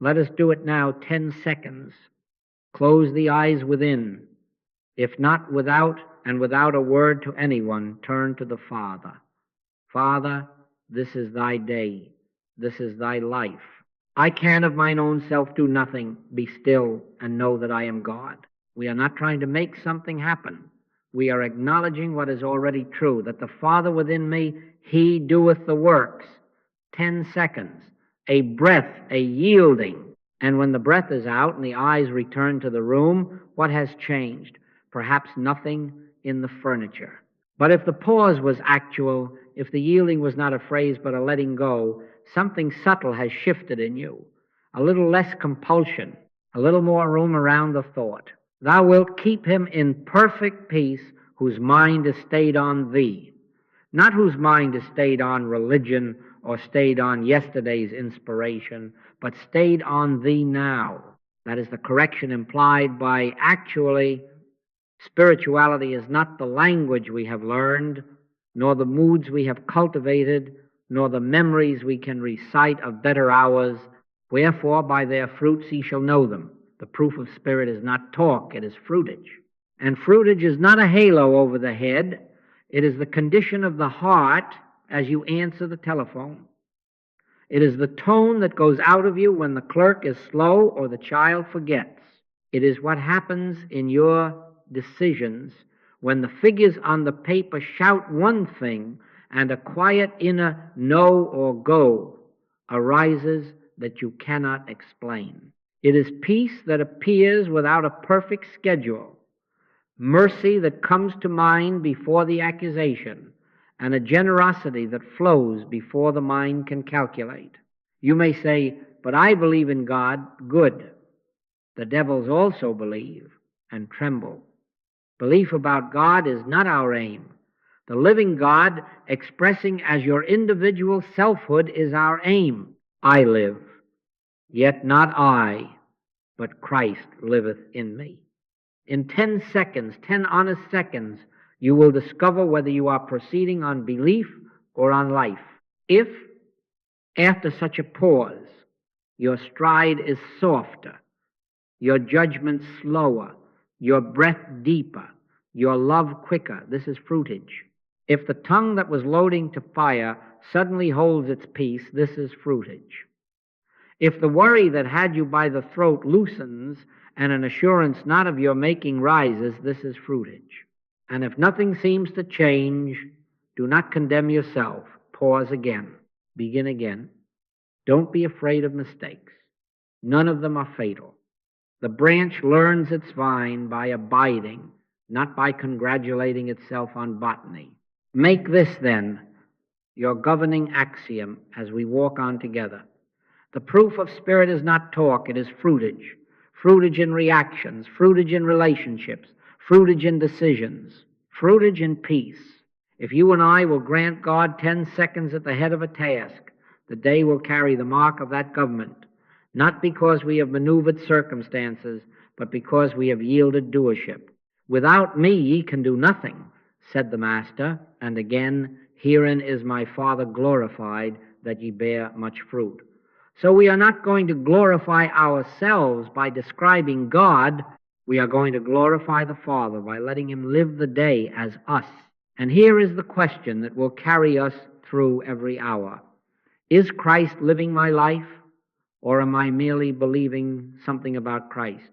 Let us do it now, 10 seconds. Close the eyes within. If not without and without a word to anyone, turn to the Father. Father, this is thy day. This is thy life. I can of mine own self do nothing. Be still and know that I am God. We are not trying to make something happen. We are acknowledging what is already true, that the Father within me, he doeth the works. 10 seconds. A breath, a yielding. And when the breath is out and the eyes return to the room, what has changed? Perhaps nothing in the furniture. But if the pause was actual, if the yielding was not a phrase but a letting go, something subtle has shifted in you. A little less compulsion, a little more room around the thought. Thou wilt keep him in perfect peace whose mind is stayed on thee. Not whose mind is stayed on religion or stayed on yesterday's inspiration, but stayed on thee now. That is the correction implied by actually spirituality is not the language we have learned, nor the moods we have cultivated, nor the memories we can recite of better hours. Wherefore, by their fruits ye shall know them. The proof of spirit is not talk, it is fruitage. And fruitage is not a halo over the head. It is the condition of the heart as you answer the telephone. It is the tone that goes out of you when the clerk is slow or the child forgets. It is what happens in your decisions when the figures on the paper shout one thing and a quiet inner no or go arises that you cannot explain. It is peace that appears without a perfect schedule, mercy that comes to mind before the accusation, and a generosity that flows before the mind can calculate. You may say, but I believe in God. Good. The devils also believe and tremble. Belief about God is not our aim. The living God expressing as your individual selfhood is our aim. I live, yet not I, but Christ liveth in me. In 10 seconds, 10 honest seconds, you will discover whether you are proceeding on belief or on life. If, after such a pause, your stride is softer, your judgment slower, your breath deeper, your love quicker, this is fruitage. If the tongue that was loading to fire suddenly holds its peace, this is fruitage. If the worry that had you by the throat loosens and an assurance not of your making rises, this is fruitage. And if nothing seems to change, do not condemn yourself. Pause again. Begin again. Don't be afraid of mistakes. None of them are fatal. The branch learns its vine by abiding, not by congratulating itself on botany. Make this, then, your governing axiom as we walk on together. The proof of spirit is not talk, it is fruitage. Fruitage in reactions, fruitage in relationships, fruitage in decisions, fruitage in peace. If you and I will grant God 10 seconds at the head of a task, the day will carry the mark of that government, not because we have maneuvered circumstances, but because we have yielded doership. Without me ye can do nothing, said the Master, and again, herein is my Father glorified, that ye bear much fruit. So we are not going to glorify ourselves by describing God. We are going to glorify the Father by letting him live the day as us. And here is the question that will carry us through every hour. Is Christ living my life, or am I merely believing something about Christ?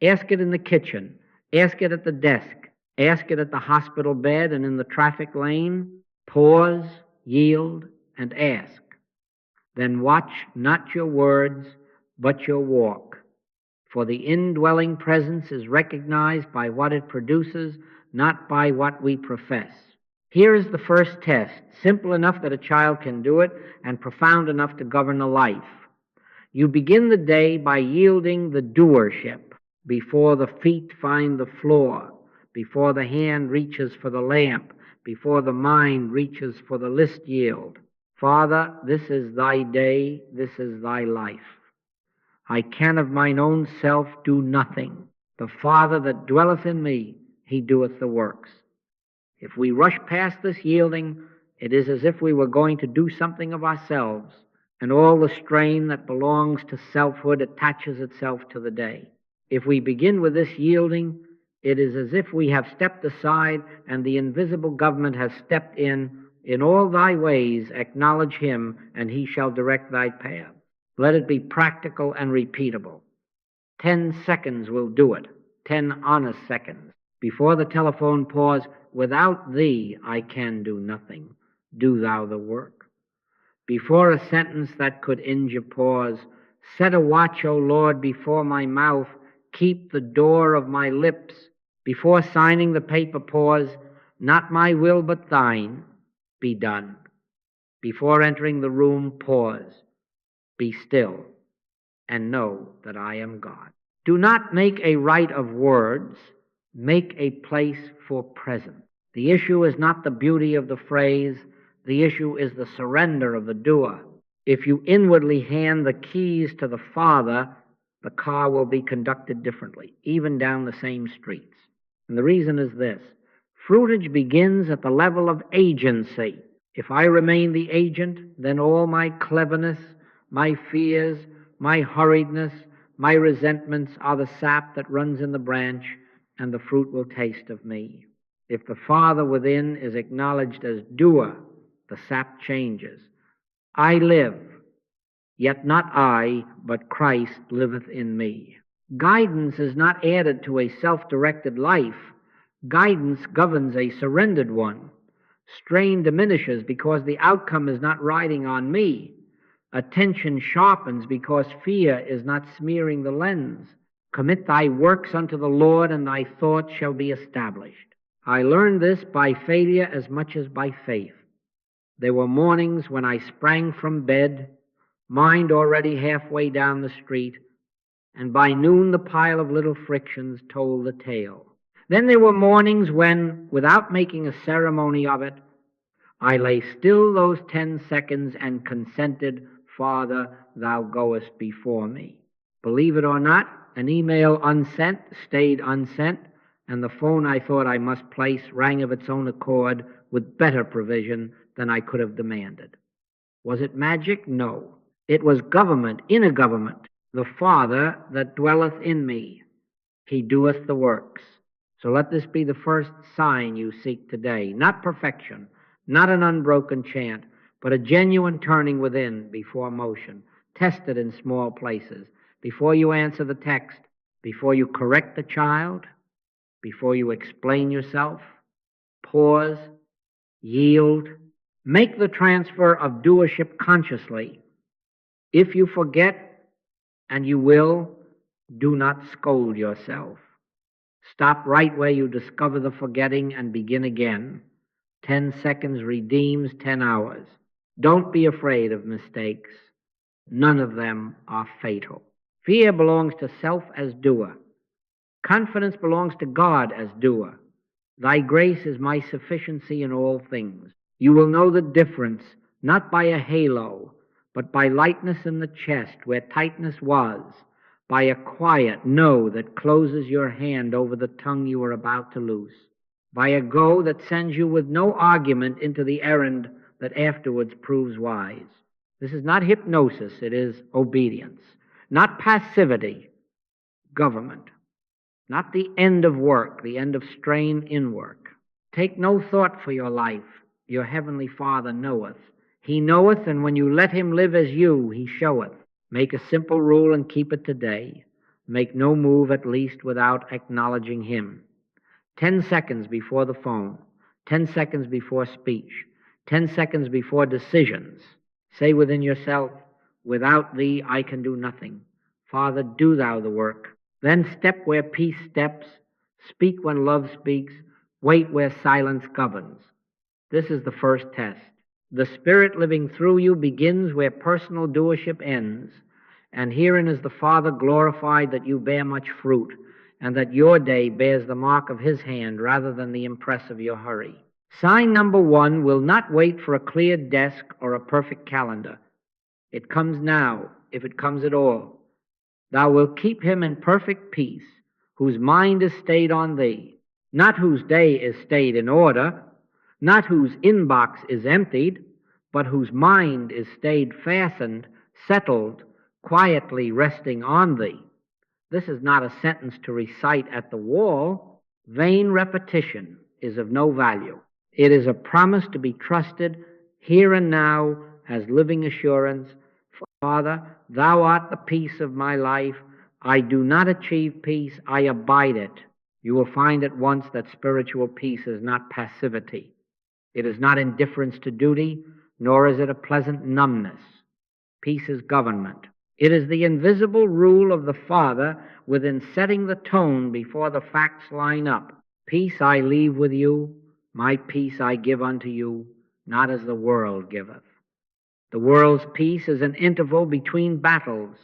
Ask it in the kitchen. Ask it at the desk. Ask it at the hospital bed and in the traffic lane. Pause, yield, and ask. Then watch not your words, but your walk. For the indwelling presence is recognized by what it produces, not by what we profess. Here is the first test, simple enough that a child can do it, and profound enough to govern a life. You begin the day by yielding the doership before the feet find the floor, before the hand reaches for the lamp, before the mind reaches for the list yield. Father, this is thy day, this is thy life. I can of mine own self do nothing. The Father that dwelleth in me, he doeth the works. If we rush past this yielding, it is as if we were going to do something of ourselves, and all the strain that belongs to selfhood attaches itself to the day. If we begin with this yielding, it is as if we have stepped aside and the invisible government has stepped in. In all thy ways acknowledge him, and he shall direct thy path. Let it be practical and repeatable. 10 seconds will do it. 10 honest seconds. Before the telephone, pause. Without thee I can do nothing. Do thou the work. Before a sentence that could injure, pause. Set a watch, O Lord, before my mouth. Keep the door of my lips. Before signing the paper, pause. Not my will but thine be done. Before entering the room, pause. Be still and know that I am God. Do not make a rite of words. Make a place for presence. The issue is not the beauty of the phrase. The issue is the surrender of the doer. If you inwardly hand the keys to the Father, the car will be conducted differently, even down the same streets. And the reason is this. Fruitage begins at the level of agency. If I remain the agent, then all my cleverness, my fears, my hurriedness, my resentments are the sap that runs in the branch, and the fruit will taste of me. If the Father within is acknowledged as doer, the sap changes. I live, yet not I, but Christ liveth in me. Guidance is not added to a self-directed life. Guidance governs a surrendered one. Strain diminishes because the outcome is not riding on me. Attention sharpens because fear is not smearing the lens. Commit thy works unto the Lord, and thy thoughts shall be established. I learned this by failure as much as by faith. There were mornings when I sprang from bed, mind already halfway down the street, and by noon the pile of little frictions told the tale. Then there were mornings when, without making a ceremony of it, I lay still those 10 seconds and consented, Father, thou goest before me. Believe it or not, an email unsent stayed unsent, and the phone I thought I must place rang of its own accord with better provision than I could have demanded. Was it magic? No. It was government, inner government, the Father that dwelleth in me. He doeth the works. So let this be the first sign you seek today. Not perfection, not an unbroken chant, but a genuine turning within before motion. Test it in small places. Before you answer the text, before you correct the child, before you explain yourself, pause, yield. Make the transfer of doership consciously. If you forget, and you will, do not scold yourself. Stop right where you discover the forgetting and begin again. 10 seconds redeems 10 hours. Don't be afraid of mistakes. None of them are fatal. Fear belongs to self as doer. Confidence belongs to God as doer. Thy grace is my sufficiency in all things. You will know the difference, not by a halo, but by lightness in the chest where tightness was, by a quiet no that closes your hand over the tongue you are about to loose, by a go that sends you with no argument into the errand that afterwards proves wise. This is not hypnosis, it is obedience. Not passivity, government. Not the end of work, the end of strain in work. Take no thought for your life. Your heavenly Father knoweth. He knoweth, and when you let him live as you, he showeth. Make a simple rule and keep it today. Make no move, at least, without acknowledging him. 10 seconds before the phone. 10 seconds before speech. 10 seconds before decisions. Say within yourself, without thee I can do nothing. Father, do thou the work. Then step where peace steps. Speak when love speaks. Wait where silence governs. This is the first test. The Spirit living through you begins where personal doership ends, and herein is the Father glorified that you bear much fruit, and that your day bears the mark of his hand rather than the impress of your hurry. Sign number 1 will not wait for a clear desk or a perfect calendar. It comes now, if it comes at all. Thou wilt keep him in perfect peace, whose mind is stayed on thee, not whose day is stayed in order, not whose inbox is emptied, but whose mind is stayed fastened, settled, quietly resting on thee. This is not a sentence to recite at the wall. Vain repetition is of no value. It is a promise to be trusted here and now as living assurance. Father, thou art the peace of my life. I do not achieve peace, I abide it. You will find at once that spiritual peace is not passivity. It is not indifference to duty, nor is it a pleasant numbness. Peace is government. It is the invisible rule of the Father within setting the tone before the facts line up. Peace I leave with you, my peace I give unto you, not as the world giveth. The world's peace is an interval between battles,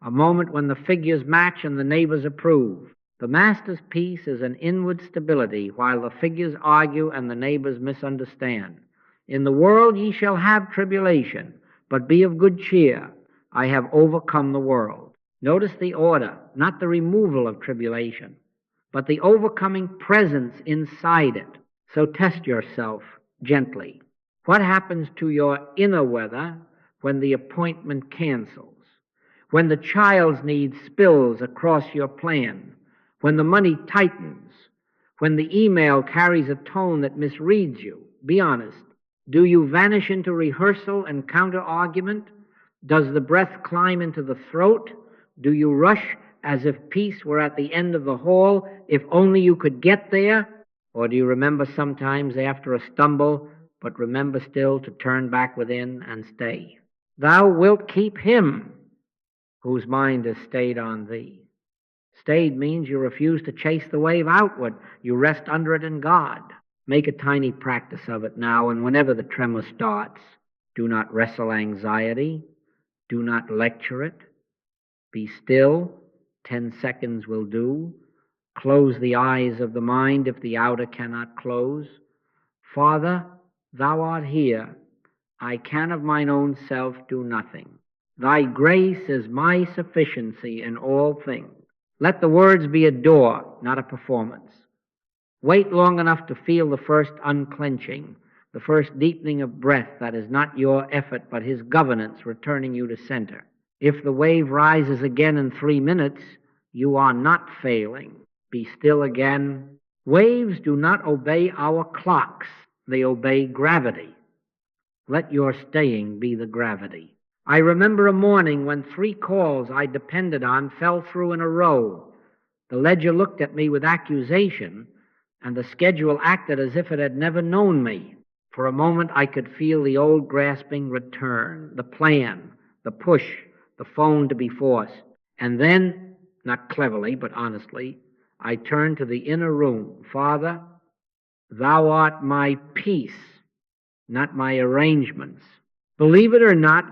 a moment when the figures match and the neighbors approve. The Master's peace is an inward stability while the figures argue and the neighbors misunderstand. In the world ye shall have tribulation, but be of good cheer. I have overcome the world. Notice the order, not the removal of tribulation, but the overcoming presence inside it. So test yourself gently. What happens to your inner weather when the appointment cancels? When the child's need spills across your plan? When the money tightens? When the email carries a tone that misreads you? Be honest. Do you vanish into rehearsal and counter-argument? Does the breath climb into the throat? Do you rush as if peace were at the end of the hall, if only you could get there? Or do you remember sometimes after a stumble, but remember still to turn back within and stay? Thou wilt keep him whose mind is stayed on thee. Stayed means you refuse to chase the wave outward. You rest under it in God. Make a tiny practice of it now, and whenever the tremor starts, do not wrestle anxiety. Do not lecture it. Be still. 10 seconds will do. Close the eyes of the mind if the outer cannot close. Father, thou art here. I can of mine own self do nothing. Thy grace is my sufficiency in all things. Let the words be a door, not a performance. Wait long enough to feel the first unclenching, the first deepening of breath that is not your effort but his governance returning you to center. If the wave rises again in 3 minutes, you are not failing. Be still again. Waves do not obey our clocks. They obey gravity. Let your staying be the gravity. I remember a morning when 3 calls I depended on fell through in a row. The ledger looked at me with accusation, and the schedule acted as if it had never known me. For a moment I could feel the old grasping return, the plan, the push, the phone to be forced. And then, not cleverly but honestly, I turned to the inner room. Father, thou art my peace, not my arrangements. Believe it or not,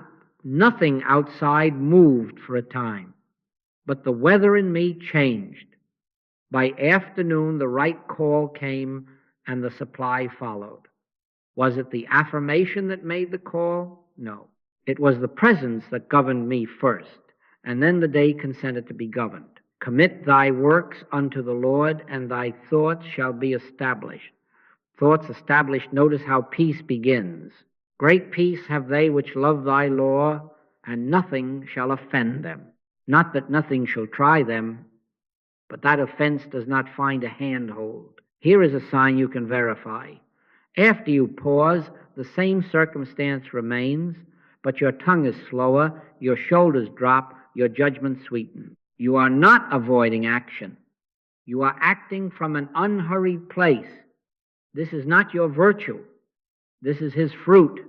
nothing outside moved for a time, but the weather in me changed. By afternoon, the right call came and the supply followed. Was it the affirmation that made the call? No. It was the presence that governed me first, and then the day consented to be governed. Commit thy works unto the Lord, and thy thoughts shall be established. Thoughts established, notice how peace begins. Great peace have they which love thy law, and nothing shall offend them. Not that nothing shall try them, but that offense does not find a handhold. Here is a sign you can verify. After you pause, the same circumstance remains, but your tongue is slower, your shoulders drop, your judgment sweeten. You are not avoiding action. You are acting from an unhurried place. This is not your virtue. This is his fruit.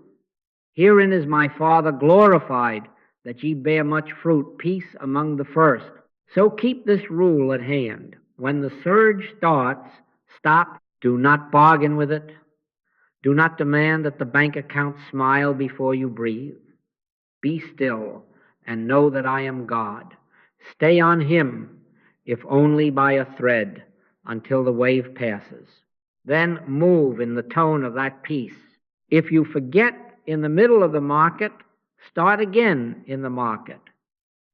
Herein is my Father glorified, that ye bear much fruit, peace among the first. So keep this rule at hand. When the surge starts, stop. Do not bargain with it. Do not demand that the bank account smile before you breathe. Be still and know that I am God. Stay on him, if only by a thread, until the wave passes. Then move in the tone of that peace. If you forget in the middle of the market, start again in the market.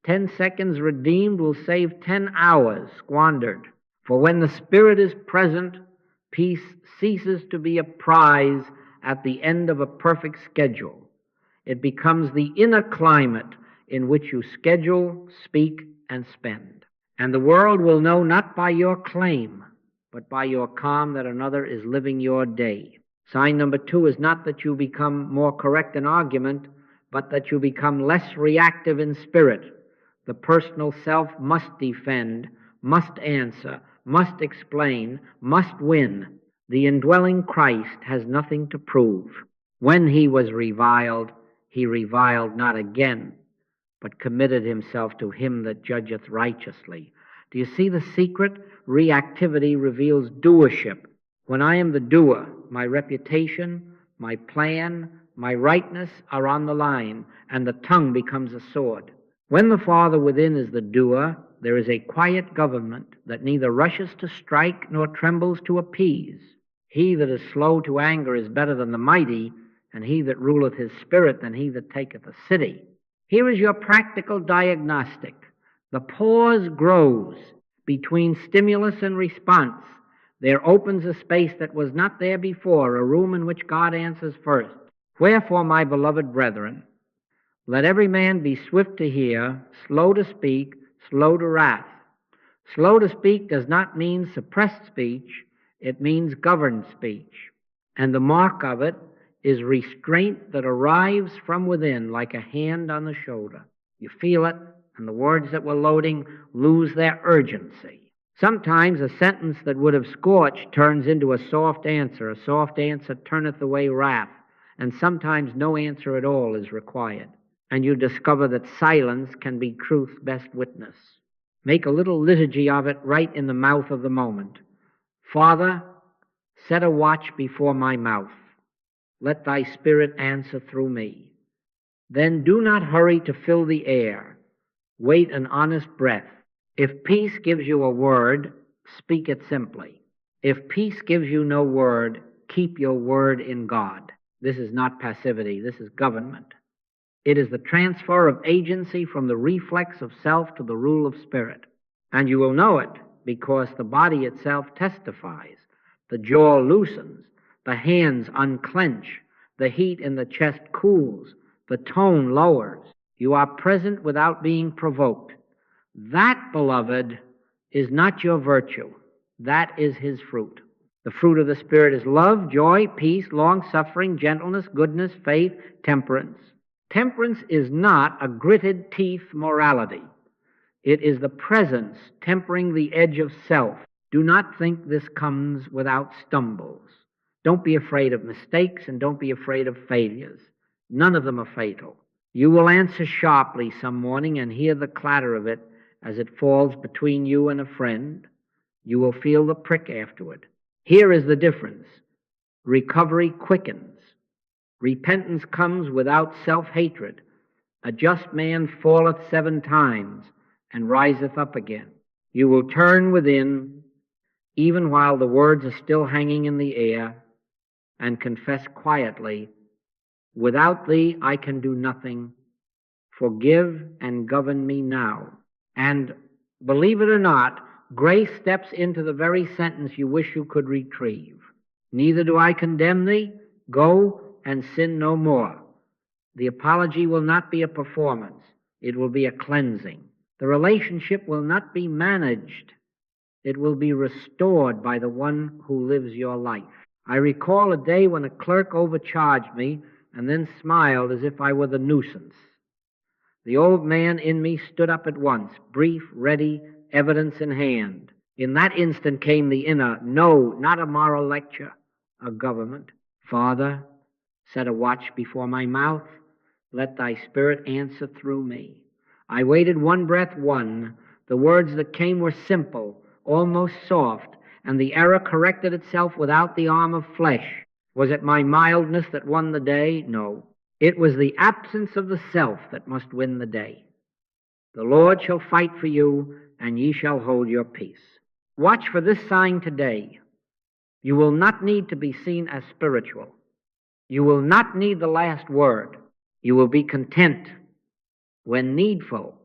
10 seconds redeemed will save 10 hours squandered. For when the Spirit is present, peace ceases to be a prize at the end of a perfect schedule. It becomes the inner climate in which you schedule, speak, and spend. And the world will know not by your claim, but by your calm that another is living your day. Sign number 2 is not that you become more correct in argument, but that you become less reactive in spirit. The personal self must defend, must answer, must explain, must win. The indwelling Christ has nothing to prove. When he was reviled, he reviled not again, but committed himself to him that judgeth righteously. Do you see the secret? Reactivity reveals doership. When I am the doer, my reputation, my plan, my rightness are on the line, and the tongue becomes a sword. When the Father within is the doer, there is a quiet government that neither rushes to strike nor trembles to appease. He that is slow to anger is better than the mighty, and he that ruleth his spirit than he that taketh a city. Here is your practical diagnostic. The pause grows between stimulus and response. There opens a space that was not there before, a room in which God answers first. Wherefore, my beloved brethren, let every man be swift to hear, slow to speak, slow to wrath. Slow to speak does not mean suppressed speech, it means governed speech. And the mark of it is restraint that arrives from within like a hand on the shoulder. You feel it, and the words that were loading lose their urgency. Sometimes a sentence that would have scorched turns into a soft answer. A soft answer turneth away wrath, and sometimes no answer at all is required. And you discover that silence can be truth's best witness. Make a little liturgy of it right in the mouth of the moment. Father, set a watch before my mouth. Let thy Spirit answer through me. Then do not hurry to fill the air. Wait an honest breath. If peace gives you a word, speak it simply. If peace gives you no word, keep your word in God. This is not passivity, this is government. It is the transfer of agency from the reflex of self to the rule of spirit. And you will know it because the body itself testifies. The jaw loosens, the hands unclench, the heat in the chest cools, the tone lowers. You are present without being provoked. That, beloved, is not your virtue. That is his fruit. The fruit of the Spirit is love, joy, peace, long-suffering, gentleness, goodness, faith, temperance. Temperance is not a gritted teeth morality. It is the presence tempering the edge of self. Do not think this comes without stumbles. Don't be afraid of mistakes and don't be afraid of failures. None of them are fatal. You will answer sharply some morning and hear the clatter of it as it falls between you and a friend. You will feel the prick afterward. Here is the difference. Recovery quickens. Repentance comes without self-hatred. A just man falleth 7 times and riseth up again. You will turn within, even while the words are still hanging in the air, and confess quietly, without thee I can do nothing. Forgive and govern me now. And believe it or not, grace steps into the very sentence you wish you could retrieve. Neither do I condemn thee. Go and sin no more. The apology will not be a performance. It will be a cleansing. The relationship will not be managed. It will be restored by the one who lives your life. I recall a day when a clerk overcharged me and then smiled as if I were the nuisance. The old man in me stood up at once, brief, ready, evidence in hand. In that instant came the inner, no, not a moral lecture, a government. Father, set a watch before my mouth. Let thy Spirit answer through me. I waited one breath, one. The words that came were simple, almost soft, and the error corrected itself without the arm of flesh. Was it my mildness that won the day? No. It was the absence of the self that must win the day. The Lord shall fight for you, and ye shall hold your peace. Watch for this sign today. You will not need to be seen as spiritual. You will not need the last word. You will be content, when needful,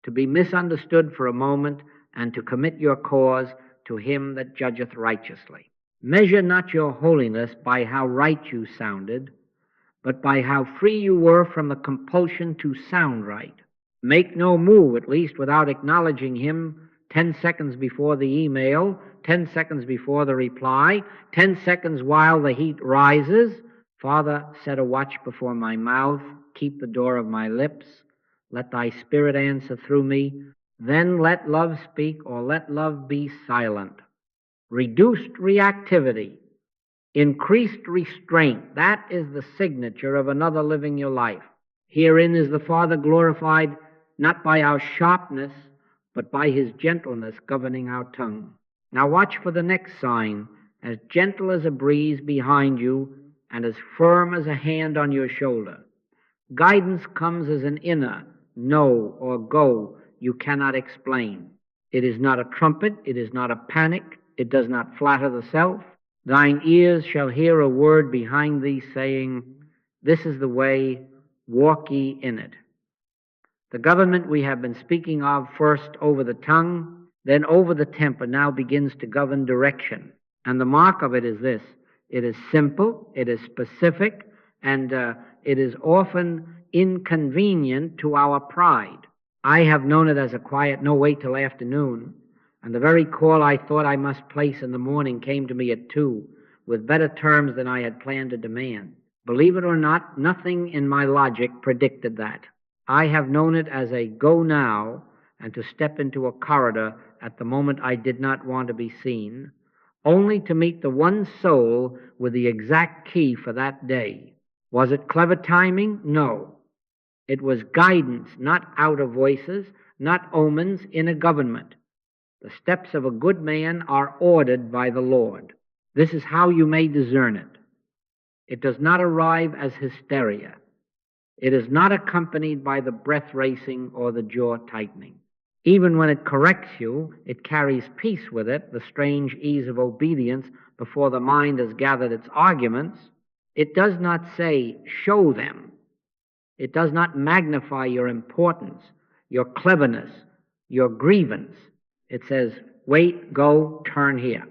to be misunderstood for a moment and to commit your cause to him that judgeth righteously. Measure not your holiness by how right you sounded, but by how free you were from the compulsion to sound right. Make no move, at least, without acknowledging him 10 seconds before the email, 10 seconds before the reply, 10 seconds while the heat rises. Father, set a watch before my mouth, keep the door of my lips, let thy spirit answer through me, then let love speak or let love be silent. Reduced reactivity, increased restraint, that is the signature of another living your life. Herein is the Father glorified not by our sharpness, but by his gentleness governing our tongue. Now watch for the next sign, as gentle as a breeze behind you and as firm as a hand on your shoulder. Guidance comes as an inner no or go you cannot explain. It is not a trumpet, it is not a panic, it does not flatter the self. Thine ears shall hear a word behind thee saying, this is the way, walk ye in it. The government we have been speaking of first over the tongue, then over the temper, now begins to govern direction. And the mark of it is this: it is simple, it is specific, and it is often inconvenient to our pride. I have known it as a quiet no wait till afternoon, and the very call I thought I must place in the morning came to me at 2, with better terms than I had planned to demand. Believe it or not, nothing in my logic predicted that. I have known it as a go now, and to step into a corridor at the moment I did not want to be seen, only to meet the one soul with the exact key for that day. Was it clever timing? No. It was guidance, not outer voices, not omens in a government. The steps of a good man are ordered by the Lord. This is how you may discern it. It does not arrive as hysteria. It is not accompanied by the breath racing or the jaw tightening. Even when it corrects you, it carries peace with it, the strange ease of obedience before the mind has gathered its arguments. It does not say, show them. It does not magnify your importance, your cleverness, your grievance. It says, wait, go, turn here.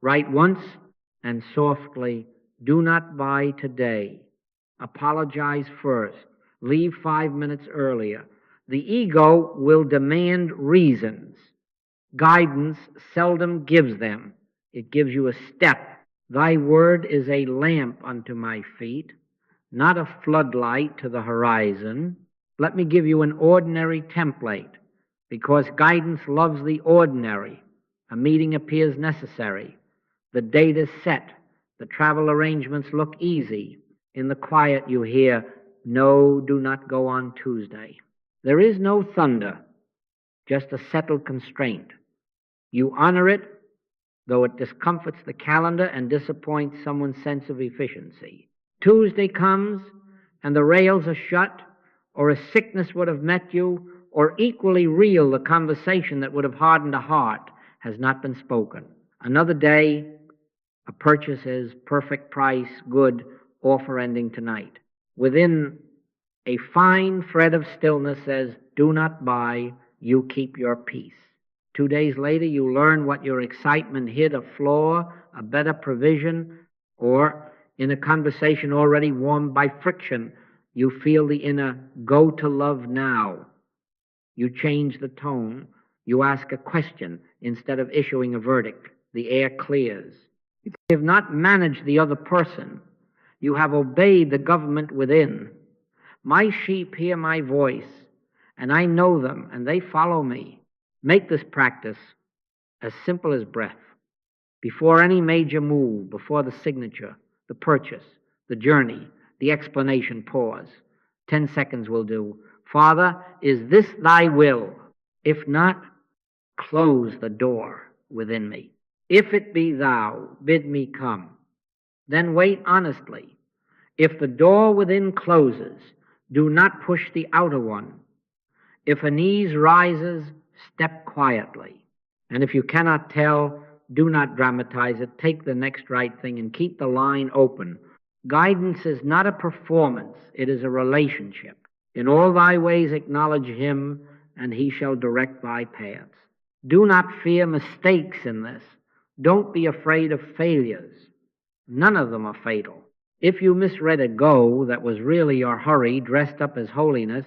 Write once and softly, do not buy today. Apologize first. Leave 5 minutes earlier. The ego will demand reasons. Guidance seldom gives them. It gives you a step. Thy word is a lamp unto my feet, not a floodlight to the horizon. Let me give you an ordinary template, because guidance loves the ordinary. A meeting appears necessary. The date is set. The travel arrangements look easy. In the quiet you hear, no, do not go on Tuesday. There is no thunder, just a settled constraint. You honor it, though it discomforts the calendar and disappoints someone's sense of efficiency. Tuesday comes, and the rails are shut, or a sickness would have met you, or equally real, the conversation that would have hardened a heart has not been spoken. Another day, a purchase is perfect price, good, offer ending tonight. Within a fine thread of stillness says, do not buy, you keep your peace. 2 days later, you learn what your excitement hid, a flaw, a better provision, or in a conversation already warmed by friction, you feel the inner go to love now. You change the tone. You ask a question instead of issuing a verdict. The air clears. You have not managed the other person. You have obeyed the government within. My sheep hear my voice, and I know them, and they follow me. Make this practice as simple as breath. Before any major move, before the signature, the purchase, the journey, the explanation, pause. 10 seconds will do. Father, is this thy will? If not, close the door within me. If it be thou, bid me come. Then wait honestly. If the door within closes, do not push the outer one. If an ease rises, step quietly. And if you cannot tell, do not dramatize it. Take the next right thing and keep the line open. Guidance is not a performance. It is a relationship. In all thy ways acknowledge him, and he shall direct thy paths. Do not fear mistakes in this. Don't be afraid of failures. None of them are fatal. If you misread a go that was really your hurry dressed up as holiness,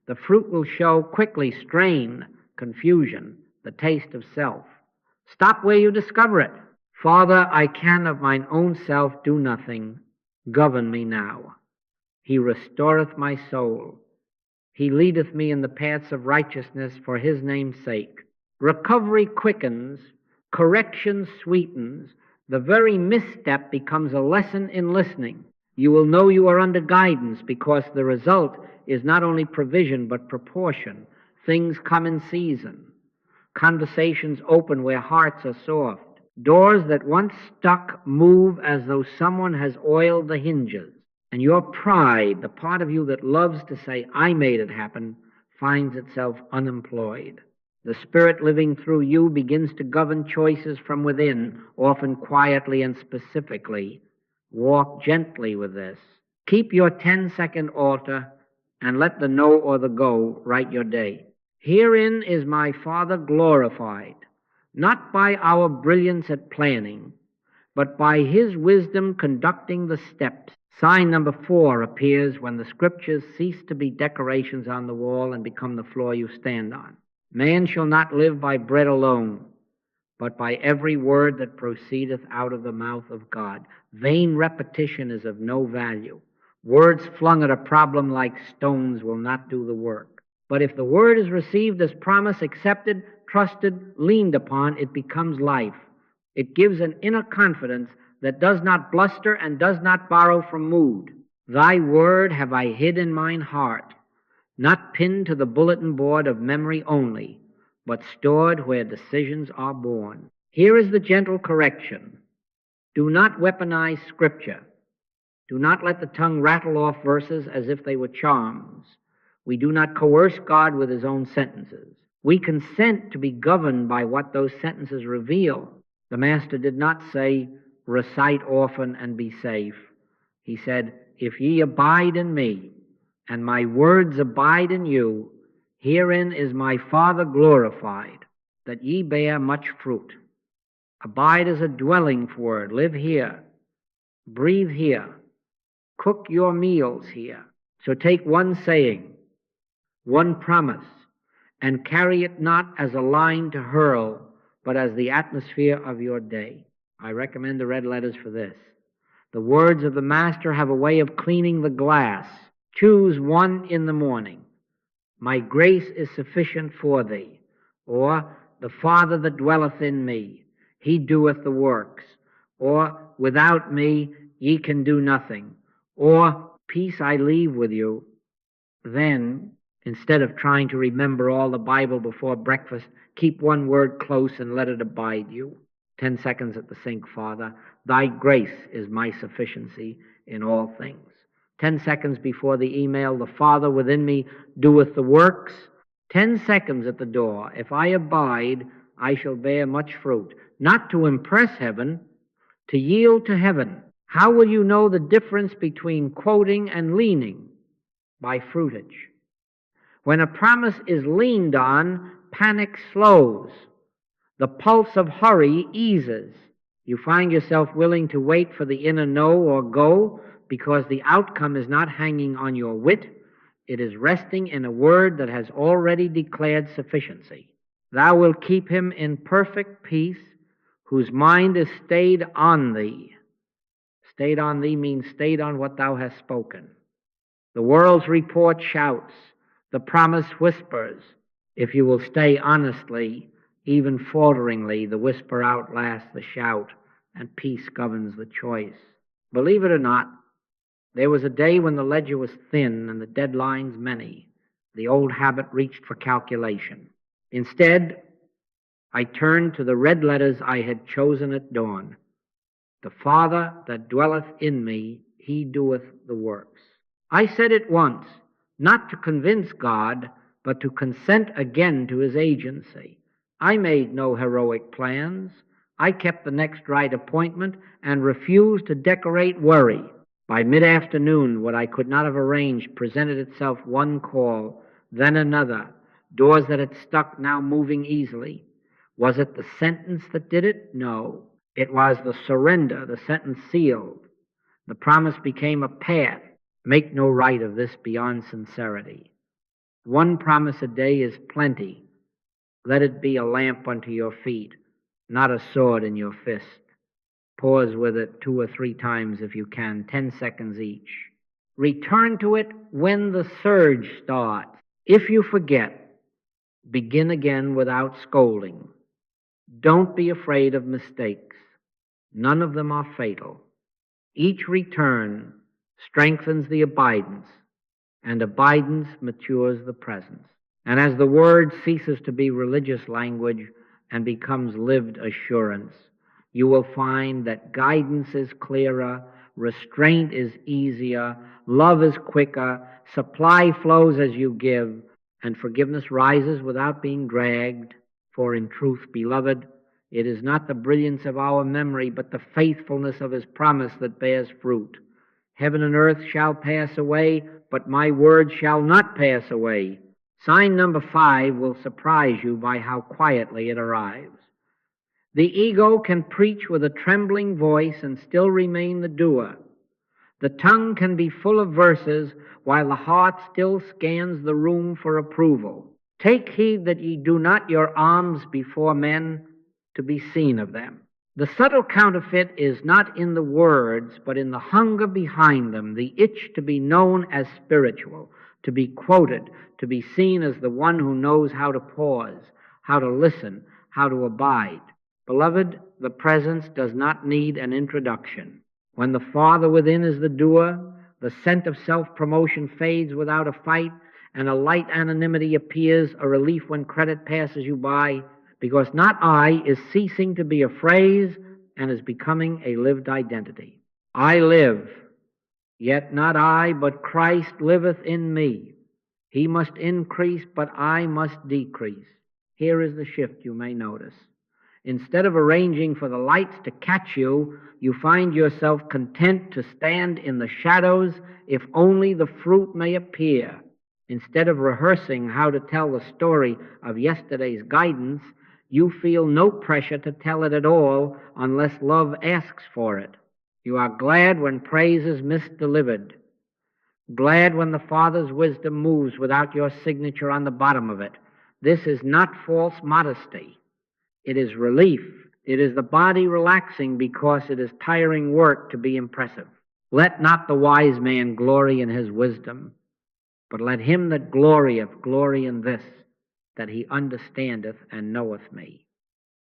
the fruit will show quickly strain, confusion, the taste of self. Stop where you discover it. Father, I can of mine own self do nothing. Govern me now. He restoreth my soul. He leadeth me in the paths of righteousness for his name's sake. Recovery quickens, correction sweetens, the very misstep becomes a lesson in listening. You will know you are under guidance because the result is not only provision but proportion. Things come in season. Conversations open where hearts are soft. Doors that once stuck move as though someone has oiled the hinges. And your pride, the part of you that loves to say, I made it happen, finds itself unemployed. The Spirit living through you begins to govern choices from within, often quietly and specifically. Walk gently with this. Keep your 10-second altar and let the no or the go write your day. Herein is my Father glorified, not by our brilliance at planning, but by his wisdom conducting the steps. Sign number 4 appears when the scriptures cease to be decorations on the wall and become the floor you stand on. Man shall not live by bread alone, but by every word that proceedeth out of the mouth of God. Vain repetition is of no value. Words flung at a problem like stones will not do the work. But if the word is received as promise, accepted, trusted, leaned upon, it becomes life. It gives an inner confidence that does not bluster and does not borrow from mood. Thy word have I hid in mine heart, not pinned to the bulletin board of memory only, but stored where decisions are born. Here is the gentle correction. Do not weaponize Scripture. Do not let the tongue rattle off verses as if they were charms. We do not coerce God with his own sentences. We consent to be governed by what those sentences reveal. The Master did not say, recite often and be safe. He said, if ye abide in me, and my words abide in you, herein is my Father glorified, that ye bear much fruit. Abide is a dwelling word. Live here. Breathe here. Cook your meals here. So take one saying, one promise, and carry it not as a line to hurl, but as the atmosphere of your day. I recommend the red letters for this. The words of the Master have a way of cleaning the glass. Choose one in the morning. My grace is sufficient for thee. Or, the Father that dwelleth in me, he doeth the works. Or, without me ye can do nothing. Or, peace I leave with you. Then, instead of trying to remember all the Bible before breakfast, keep one word close and let it abide you. 10 seconds at the sink, Father. Thy grace is my sufficiency in all things. 10 seconds before the email, the Father within me doeth the works. 10 seconds at the door. If I abide, I shall bear much fruit. Not to impress heaven, to yield to heaven. How will you know the difference between quoting and leaning? By fruitage. When a promise is leaned on, panic slows. The pulse of hurry eases. You find yourself willing to wait for the inner no or go because the outcome is not hanging on your wit. It is resting in a word that has already declared sufficiency. Thou wilt keep him in perfect peace whose mind is stayed on thee. Stayed on thee means stayed on what thou hast spoken. The world's report shouts. The promise whispers. If you will stay honestly, even falteringly, the whisper outlasts the shout, and peace governs the choice. Believe it or not, there was a day when the ledger was thin and the deadlines many. The old habit reached for calculation. Instead, I turned to the red letters I had chosen at dawn. The Father that dwelleth in me, he doeth the works. I said it once, not to convince God, but to consent again to his agency. I made no heroic plans. I kept the next right appointment and refused to decorate worry. By mid-afternoon, what I could not have arranged presented itself, one call, then another, doors that had stuck now moving easily. Was it the sentence that did it? No. It was the surrender, the sentence sealed. The promise became a path. Make no right of this beyond sincerity. One promise a day is plenty. Let it be a lamp unto your feet, not a sword in your fist. Pause with it 2 or 3 times if you can, 10 seconds each. Return to it when the surge starts. If you forget, begin again without scolding. Don't be afraid of mistakes. None of them are fatal. Each return strengthens the abidance, and abidance matures the presence. And as the word ceases to be religious language and becomes lived assurance, you will find that guidance is clearer, restraint is easier, love is quicker, supply flows as you give, and forgiveness rises without being dragged. For in truth, beloved, it is not the brilliance of our memory, but the faithfulness of his promise that bears fruit. Heaven and earth shall pass away, but my word shall not pass away. Sign number 5 will surprise you by how quietly it arrives. The ego can preach with a trembling voice and still remain the doer. The tongue can be full of verses while the heart still scans the room for approval. Take heed that ye do not your alms before men to be seen of them. The subtle counterfeit is not in the words, but in the hunger behind them, the itch to be known as spiritual, to be quoted, to be seen as the one who knows how to pause, how to listen, how to abide. Beloved, the presence does not need an introduction. When the Father within is the doer, the scent of self-promotion fades without a fight, and a light anonymity appears, a relief when credit passes you by, because not I is ceasing to be a phrase and is becoming a lived identity. I live, yet not I, but Christ liveth in me. He must increase, but I must decrease. Here is the shift you may notice. Instead of arranging for the lights to catch you, you find yourself content to stand in the shadows if only the fruit may appear. Instead of rehearsing how to tell the story of yesterday's guidance, you feel no pressure to tell it at all unless love asks for it. You are glad when praise is misdelivered, glad when the Father's wisdom moves without your signature on the bottom of it. This is not false modesty. It is relief. It is the body relaxing because it is tiring work to be impressive. Let not the wise man glory in his wisdom, but let him that glorieth glory in this, that he understandeth and knoweth me.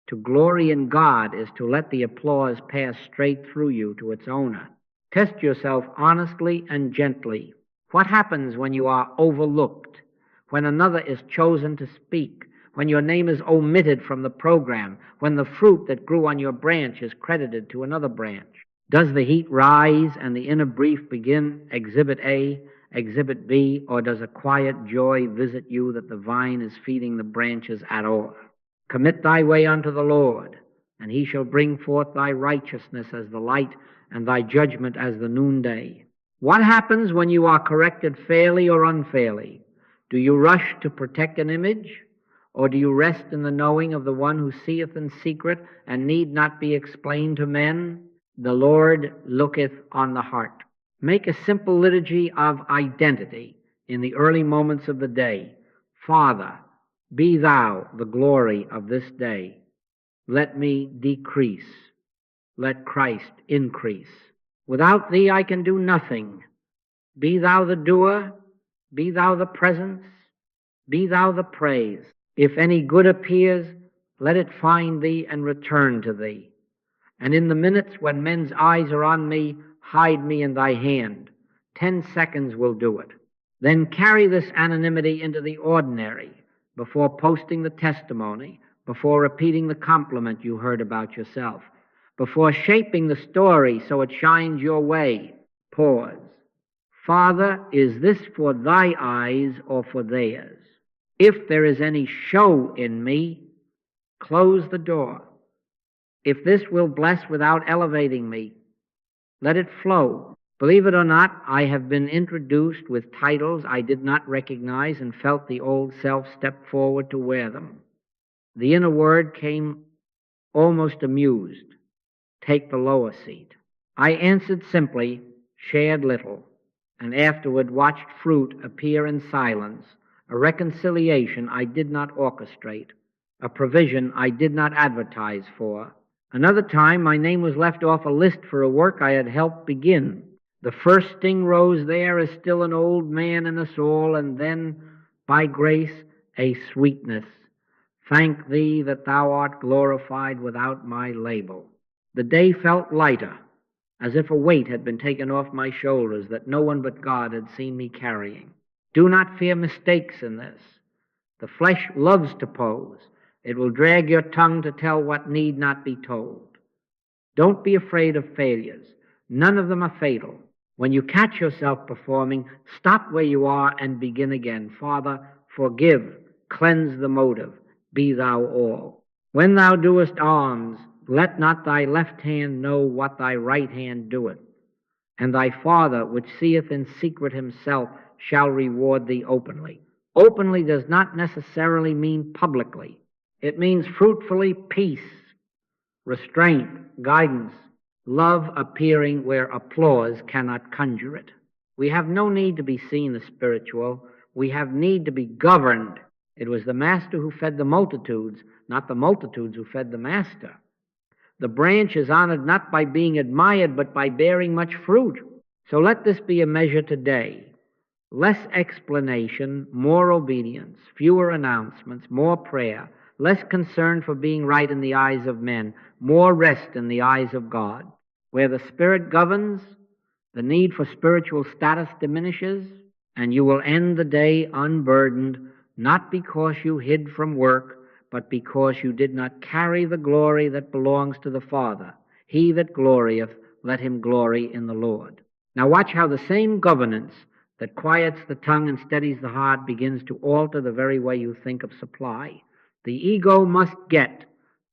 To glory in God is to let the applause pass straight through you to its owner. Test yourself honestly and gently. What happens when you are overlooked, when another is chosen to speak, when your name is omitted from the program, when the fruit that grew on your branch is credited to another branch? Does the heat rise and the inner brief begin, Exhibit A, Exhibit B, or does a quiet joy visit you that the vine is feeding the branches at all? Commit thy way unto the Lord, and he shall bring forth thy righteousness as the light and thy judgment as the noonday. What happens when you are corrected fairly or unfairly? Do you rush to protect an image, or do you rest in the knowing of the one who seeth in secret and need not be explained to men? The Lord looketh on the heart. Make a simple liturgy of identity in the early moments of the day. Father, be thou the glory of this day. Let me decrease. Let Christ increase. Without thee I can do nothing. Be thou the doer. Be thou the presence. Be thou the praise. If any good appears, let it find thee and return to thee. And in the minutes when men's eyes are on me, hide me in thy hand. 10 seconds will do it. Then carry this anonymity into the ordinary, before posting the testimony, before repeating the compliment you heard about yourself, before shaping the story so it shines your way. Pause. Father, is this for thy eyes or for theirs? If there is any show in me, close the door. If this will bless without elevating me, let it flow. Believe it or not, I have been introduced with titles I did not recognize and felt the old self step forward to wear them. The inner word came almost amused. Take the lower seat. I answered simply, shared little, and afterward watched fruit appear in silence, a reconciliation I did not orchestrate, a provision I did not advertise for. Another time my name was left off a list for a work I had helped begin. The first sting rose there is still an old man in us all, and then, by grace, a sweetness. Thank thee that thou art glorified without my label. The day felt lighter, as if a weight had been taken off my shoulders that no one but God had seen me carrying. Do not fear mistakes in this. The flesh loves to pose. It will drag your tongue to tell what need not be told. Don't be afraid of failures. None of them are fatal. When you catch yourself performing, stop where you are and begin again. Father, forgive, cleanse the motive, be thou all. When thou doest alms, let not thy left hand know what thy right hand doeth. And thy Father, which seeth in secret himself, shall reward thee openly. Openly does not necessarily mean publicly. It means fruitfully, peace, restraint, guidance, love appearing where applause cannot conjure it. We have no need to be seen as spiritual. We have need to be governed. It was the master who fed the multitudes, not the multitudes who fed the master. The branch is honored not by being admired, but by bearing much fruit. So let this be a measure today. Less explanation, more obedience, fewer announcements, more prayer, less concern for being right in the eyes of men, more rest in the eyes of God. Where the Spirit governs, the need for spiritual status diminishes, and you will end the day unburdened, not because you hid from work, but because you did not carry the glory that belongs to the Father. He that glorieth, let him glory in the Lord. Now watch how the same governance that quiets the tongue and steadies the heart begins to alter the very way you think of supply. The ego must get,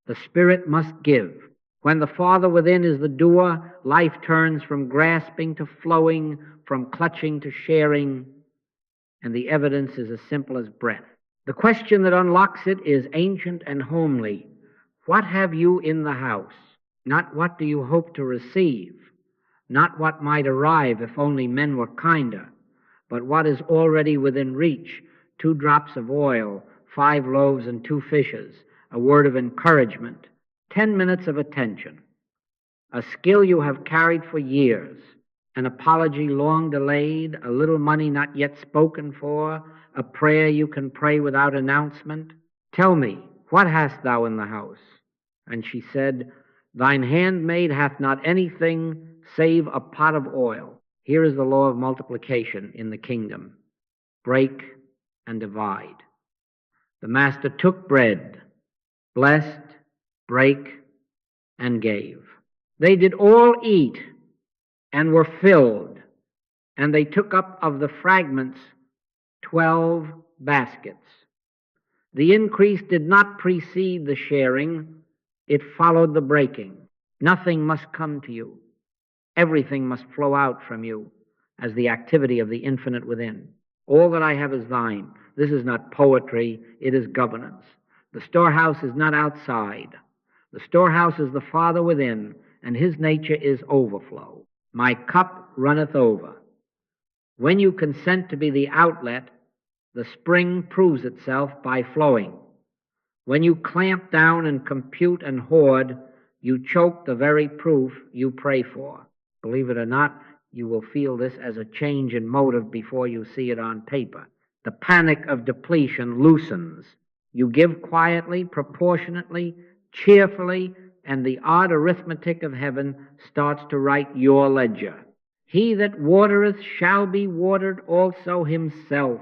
the spirit must give. When the Father within is the doer, life turns from grasping to flowing, from clutching to sharing, and the evidence is as simple as breath. The question that unlocks it is ancient and homely. What have you in the house? Not what do you hope to receive, not what might arrive if only men were kinder, but what is already within reach: 2 drops of oil, 5 loaves and 2 fishes, a word of encouragement, 10 minutes of attention, a skill you have carried for years, an apology long delayed, a little money not yet spoken for, a prayer you can pray without announcement. Tell me, what hast thou in the house? And she said, Thine handmaid hath not anything save a pot of oil. Here is the law of multiplication in the kingdom. Break and divide. The master took bread, blessed, brake, and gave. They did all eat and were filled, and they took up of the fragments 12 baskets. The increase did not precede the sharing, it followed the breaking. Nothing must come to you. Everything must flow out from you as the activity of the infinite within. All that I have is thine. This is not poetry, it is governance. The storehouse is not outside. The storehouse is the Father within, and his nature is overflow. My cup runneth over. When you consent to be the outlet, the spring proves itself by flowing. When you clamp down and compute and hoard, you choke the very proof you pray for. Believe it or not, you will feel this as a change in motive before you see it on paper. The panic of depletion loosens. You give quietly, proportionately, cheerfully, and the odd arithmetic of heaven starts to write your ledger. He that watereth shall be watered also himself,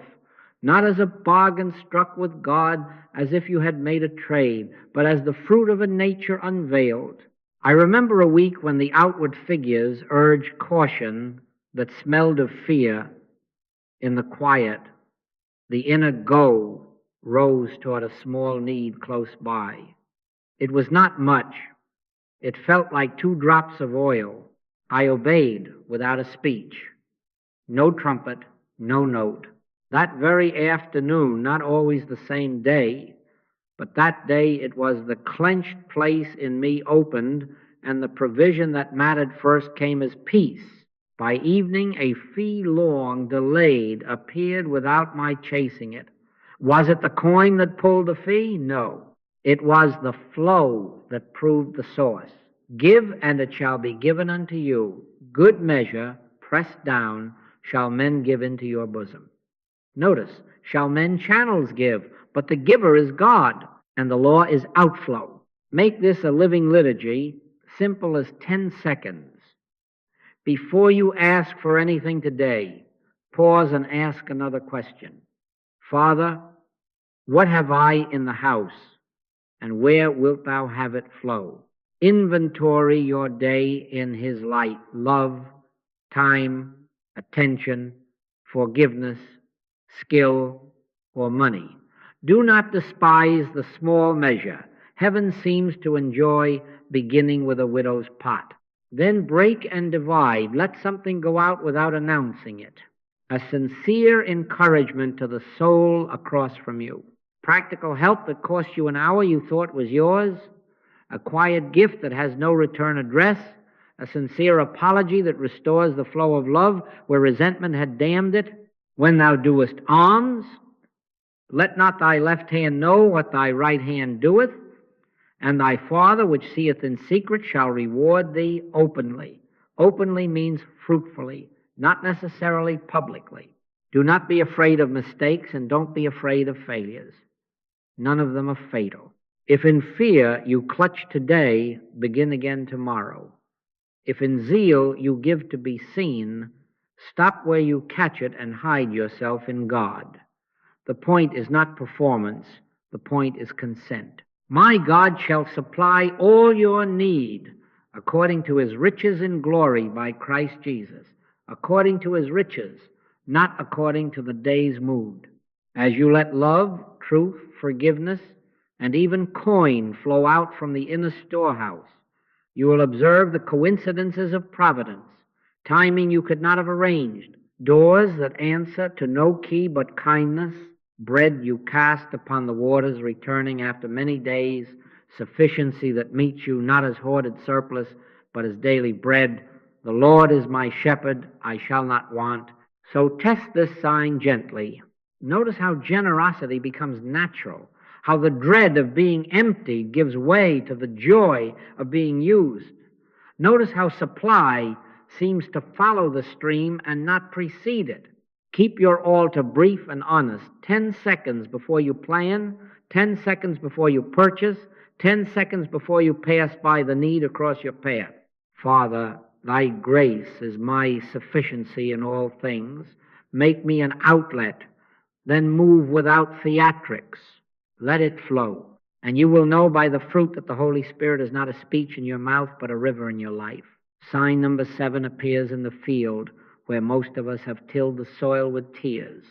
not as a bargain struck with God, as if you had made a trade, but as the fruit of a nature unveiled. I remember a week when the outward figures urged caution that smelled of fear. In the quiet, the inner go rose toward a small need close by. It was not much. It felt like 2 drops of oil. I obeyed without a speech. No trumpet, no note. That very afternoon, not always the same day, but that day it was the clenched place in me opened, and the provision that mattered first came as peace. By evening a fee long delayed appeared without my chasing it. Was it the coin that pulled the fee? No. It was the flow that proved the source. Give, and it shall be given unto you. Good measure, pressed down, shall men give into your bosom. Notice, shall men channels give, but the giver is God, and the law is outflow. Make this a living liturgy, simple as 10 seconds. Before you ask for anything today, pause and ask another question. Father, what have I in the house, and where wilt thou have it flow? Inventory your day in his light, love, time, attention, forgiveness, skill, or money. Do not despise the small measure. Heaven seems to enjoy beginning with a widow's pot. Then break and divide. Let something go out without announcing it. A sincere encouragement to the soul across from you. Practical help that cost you an hour you thought was yours. A quiet gift that has no return address. A sincere apology that restores the flow of love where resentment had dammed it. When thou doest alms, let not thy left hand know what thy right hand doeth, and thy Father which seeth in secret shall reward thee openly. Openly means fruitfully, not necessarily publicly. Do not be afraid of mistakes, and don't be afraid of failures. None of them are fatal. If in fear you clutch today, begin again tomorrow. If in zeal you give to be seen, stop where you catch it and hide yourself in God. The point is not performance, the point is consent. My God shall supply all your need according to his riches in glory by Christ Jesus, according to his riches, not according to the day's mood. As you let love, truth, forgiveness, and even coin flow out from the inner storehouse, you will observe the coincidences of providence, timing you could not have arranged, doors that answer to no key but kindness, bread you cast upon the waters returning after many days, sufficiency that meets you not as hoarded surplus, but as daily bread. The Lord is my shepherd, I shall not want. So test this sign gently. Notice how generosity becomes natural, how the dread of being emptied gives way to the joy of being used. Notice how supply seems to follow the stream and not precede it. Keep your altar brief and honest. 10 seconds before you plan, 10 seconds before you purchase, 10 seconds before you pass by the need across your path. Father, thy grace is my sufficiency in all things. Make me an outlet, then move without theatrics. Let it flow. And you will know by the fruit that the Holy Spirit is not a speech in your mouth, but a river in your life. Sign number 7 appears in the field where most of us have tilled the soil with tears.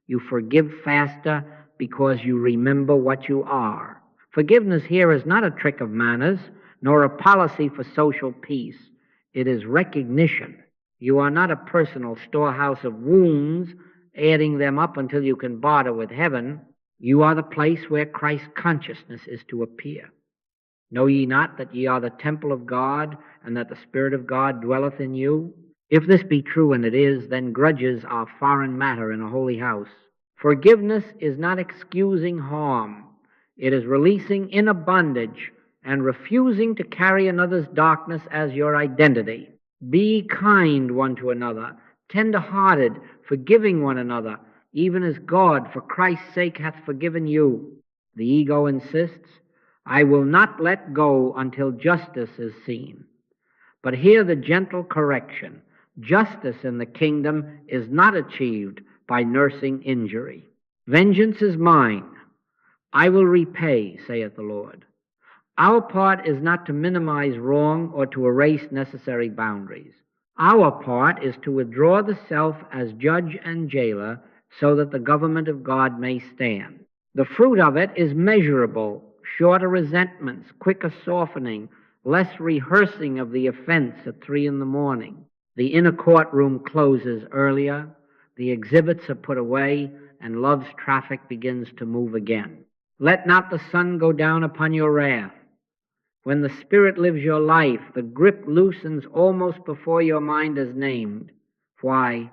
You forgive faster because you remember what you are. Forgiveness here is not a trick of manners, nor a policy for social peace. It is recognition. You are not a personal storehouse of wounds, adding them up until you can barter with heaven. You are the place where Christ's consciousness is to appear. Know ye not that ye are the temple of God, and that the Spirit of God dwelleth in you? If this be true, and it is, then grudges are foreign matter in a holy house. Forgiveness is not excusing harm. It is releasing inner bondage and refusing to carry another's darkness as your identity. Be kind one to another, tender-hearted, forgiving one another, even as God, for Christ's sake, hath forgiven you. The ego insists, I will not let go until justice is seen. But hear the gentle correction. Justice in the kingdom is not achieved by nursing injury. Vengeance is mine. I will repay, saith the Lord. Our part is not to minimize wrong or to erase necessary boundaries. Our part is to withdraw the self as judge and jailer so that the government of God may stand. The fruit of it is measurable, shorter resentments, quicker softening, less rehearsing of the offense at 3 a.m. The inner courtroom closes earlier, the exhibits are put away, and love's traffic begins to move again. Let not the sun go down upon your wrath. When the Spirit lives your life, the grip loosens almost before your mind is named. Why?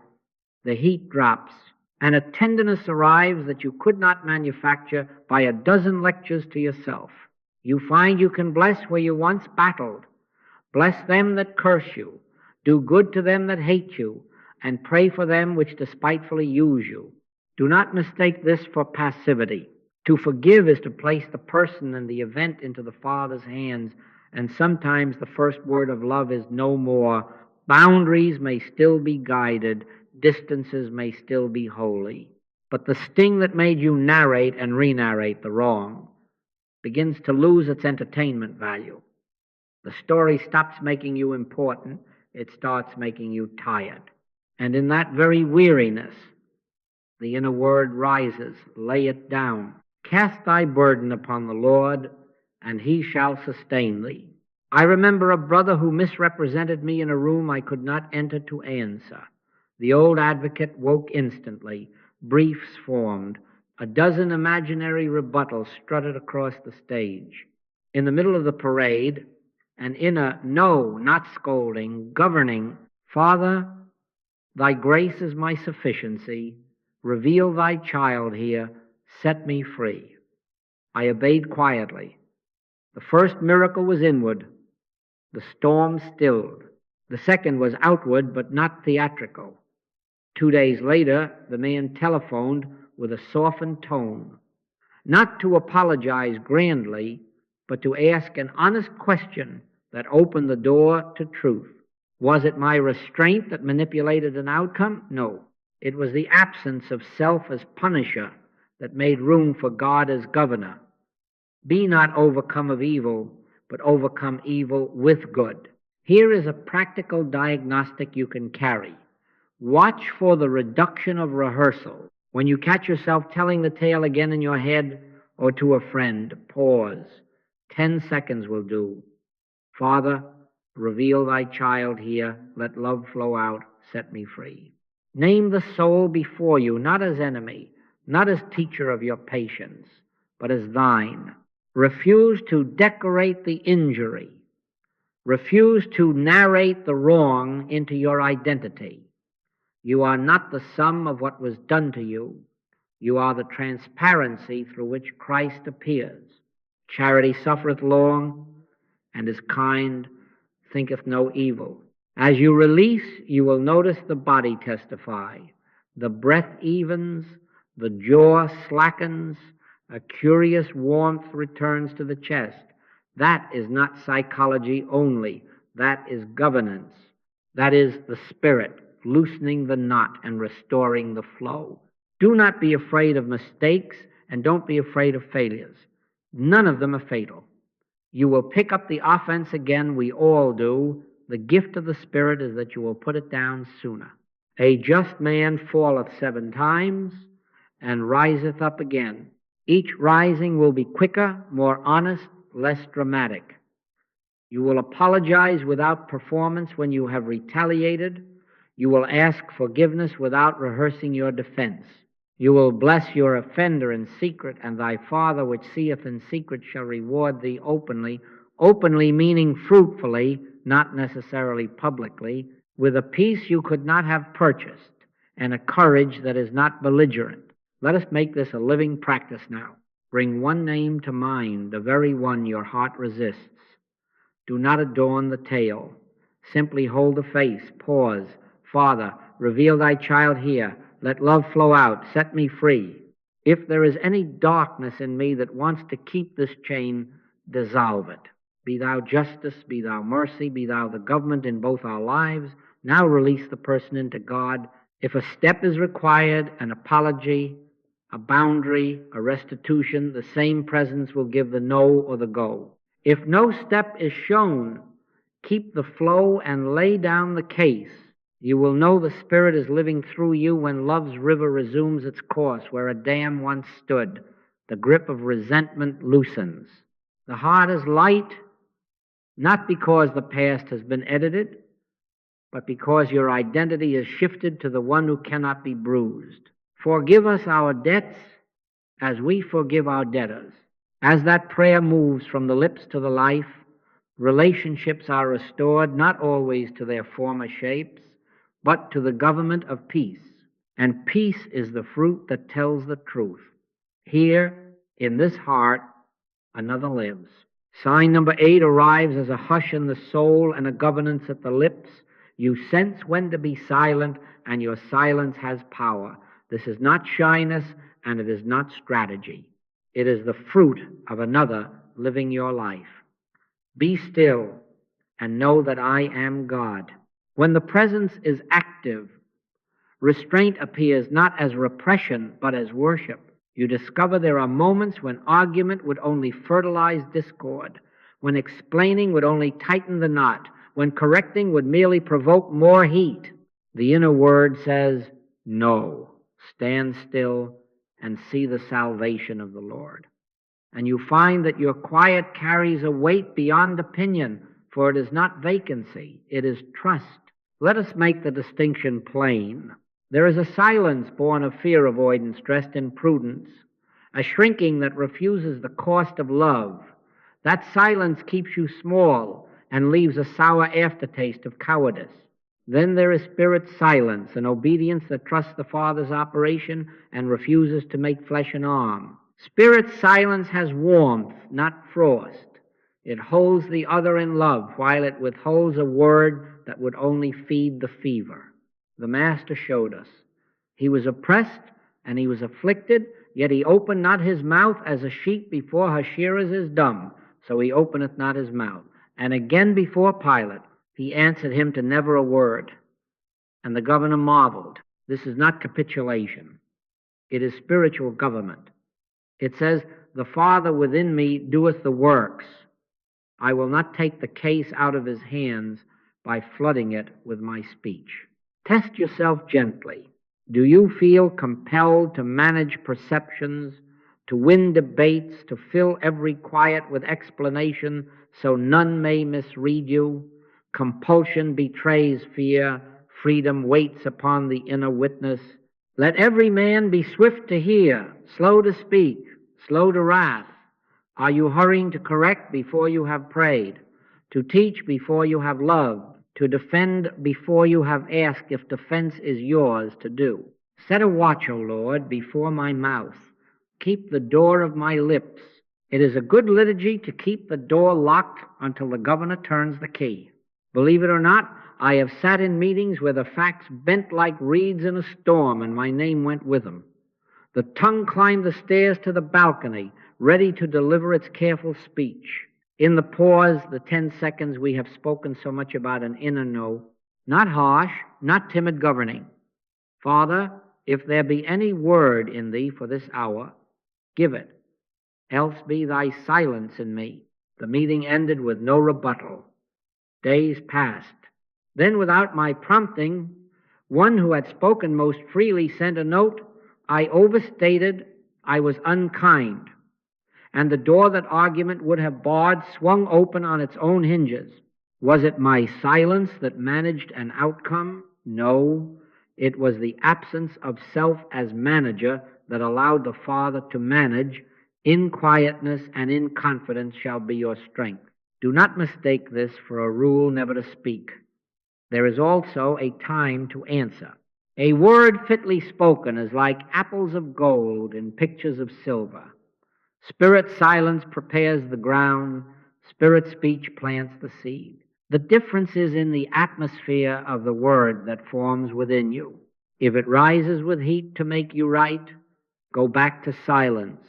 The heat drops, and a tenderness arrives that you could not manufacture by a dozen lectures to yourself. You find you can bless where you once battled. Bless them that curse you. Do good to them that hate you, and pray for them which despitefully use you. Do not mistake this for passivity. To forgive is to place the person and the event into the Father's hands, and sometimes the first word of love is no more. Boundaries may still be guided, distances may still be holy. But the sting that made you narrate and re-narrate the wrong begins to lose its entertainment value. The story stops making you important, it starts making you tired. And in that very weariness, the inner word rises, lay it down. Cast thy burden upon the Lord, and he shall sustain thee. I remember a brother who misrepresented me in a room I could not enter to answer. The old advocate woke instantly. Briefs formed. A dozen imaginary rebuttals strutted across the stage. In the middle of the parade, an inner no, not scolding, governing, Father, thy grace is my sufficiency. Reveal thy child here. Set me free. I obeyed quietly. The first miracle was inward. The storm stilled. The second was outward, but not theatrical. 2 days later, the man telephoned with a softened tone, not to apologize grandly, but to ask an honest question that opened the door to truth. Was it my restraint that manipulated an outcome? No. It was the absence of self as punisher that made room for God as governor. Be not overcome of evil, but overcome evil with good. Here is a practical diagnostic you can carry. Watch for the reduction of rehearsal. When you catch yourself telling the tale again in your head or to a friend, pause. 10 seconds will do. Father, reveal thy child here. Let love flow out. Set me free. Name the soul before you, not as enemy, not as teacher of your patience, but as thine. Refuse to decorate the injury. Refuse to narrate the wrong into your identity. You are not the sum of what was done to you. You are the transparency through which Christ appears. Charity suffereth long, and is kind, thinketh no evil. As you release, you will notice the body testify. The breath evens, the jaw slackens, a curious warmth returns to the chest. That is not psychology only. That is governance. That is the Spirit loosening the knot and restoring the flow. Do not be afraid of mistakes, and don't be afraid of failures. None of them are fatal. You will pick up the offense again. We all do. The gift of the Spirit is that you will put it down sooner. A just man falleth 7 times and riseth up again. Each rising will be quicker, more honest, less dramatic. You will apologize without performance when you have retaliated. You will ask forgiveness without rehearsing your defense. You will bless your offender in secret, and thy Father which seeth in secret shall reward thee openly. Openly meaning fruitfully, not necessarily publicly, with a peace you could not have purchased, and a courage that is not belligerent. Let us make this a living practice now. Bring one name to mind, the very one your heart resists. Do not adorn the tale. Simply hold the face. Pause. Father, reveal thy child here. Let love flow out. Set me free. If there is any darkness in me that wants to keep this chain, dissolve it. Be thou justice, be thou mercy, be thou the government in both our lives. Now release the person into God. If a step is required, an apology, a boundary, a restitution, the same presence will give the no or the go. If no step is shown, keep the flow and lay down the case. You will know the Spirit is living through you when love's river resumes its course where a dam once stood. The grip of resentment loosens. The heart is light, not because the past has been edited, but because your identity is shifted to the one who cannot be bruised. Forgive us our debts as we forgive our debtors. As that prayer moves from the lips to the life, Relationships are restored not always to their former shapes, but to the government of peace. And peace is the fruit that tells the truth. Here, in this heart, another lives. Sign number 8 arrives as a hush in the soul and a governance at the lips. You sense when to be silent, and your silence has power. This is not shyness, and it is not strategy. It is the fruit of another living your life. Be still and know that I am God. When the presence is active, restraint appears not as repression, but as worship. You discover there are moments when argument would only fertilize discord, when explaining would only tighten the knot, when correcting would merely provoke more heat. The inner word says, no, stand still and see the salvation of the Lord. And you find that your quiet carries a weight beyond opinion, for it is not vacancy, it is trust. Let us make the distinction plain. There is a silence born of fear avoidance dressed in prudence, a shrinking that refuses the cost of love. That silence keeps you small and leaves a sour aftertaste of cowardice. Then there is spirit silence, an obedience that trusts the Father's operation and refuses to make flesh an arm. Spirit silence has warmth, not frost. It holds the other in love, while it withholds a word that would only feed the fever. The Master showed us. He was oppressed and he was afflicted, yet he opened not his mouth, as a sheep before her shearers is dumb, so he openeth not his mouth. And again before Pilate, he answered him to never a word. And the governor marveled. This is not capitulation. It is spiritual government. It says, the Father within me doeth the works. I will not take the case out of his hands by flooding it with my speech. Test yourself gently. Do you feel compelled to manage perceptions, to win debates, to fill every quiet with explanation so none may misread you? Compulsion betrays fear. Freedom waits upon the inner witness. Let every man be swift to hear, slow to speak, slow to wrath. Are you hurrying to correct before you have prayed, to teach before you have loved, to defend before you have asked if defense is yours to do? Set a watch, O Lord, before my mouth. Keep the door of my lips. It is a good liturgy to keep the door locked until the governor turns the key. Believe it or not, I have sat in meetings where the facts bent like reeds in a storm, and my name went with them. The tongue climbed the stairs to the balcony, ready to deliver its careful speech. In the pause, the 10 seconds we have spoken so much about an inner no, not harsh, not timid governing. Father, if there be any word in thee for this hour, give it, else be thy silence in me. The meeting ended with no rebuttal. Days passed. Then, without my prompting, one who had spoken most freely sent a note. I overstated, I was unkind, and the door that argument would have barred swung open on its own hinges. Was it my silence that managed an outcome? No, it was the absence of self as manager that allowed the Father to manage. In quietness and in confidence shall be your strength. Do not mistake this for a rule never to speak. There is also a time to answer. A word fitly spoken is like apples of gold in pictures of silver. Spirit silence prepares the ground. Spirit speech plants the seed. The difference is in the atmosphere of the word that forms within you. If it rises with heat to make you right, go back to silence.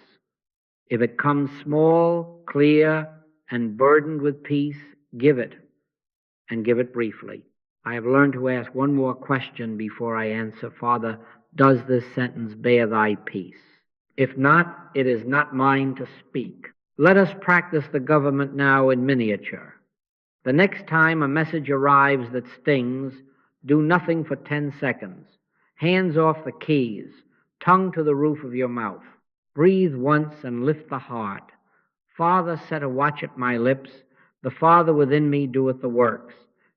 If it comes small, clear, and burdened with peace, give it, and give it briefly. I have learned to ask one more question before I answer. Father, does this sentence bear thy peace? If not, it is not mine to speak. Let us practice the government now in miniature. The next time a message arrives that stings, do nothing for 10 seconds. Hands off the keys, tongue to the roof of your mouth. Breathe once and lift the heart. Father, set a watch at my lips. The Father within me doeth the works.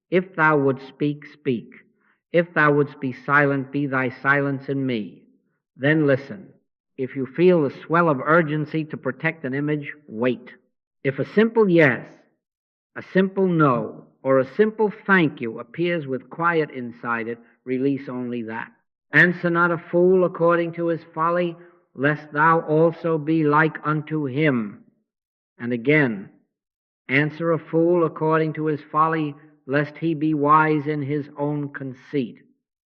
If thou wouldst speak, speak. If thou wouldst be silent, be thy silence in me. Then listen. If you feel the swell of urgency to protect an image, wait. If a simple yes, A simple no or a simple thank you appears with quiet inside it. Release only that. Answer not a fool according to his folly, lest thou also be like unto him. And again, answer a fool according to his folly, lest he be wise in his own conceit.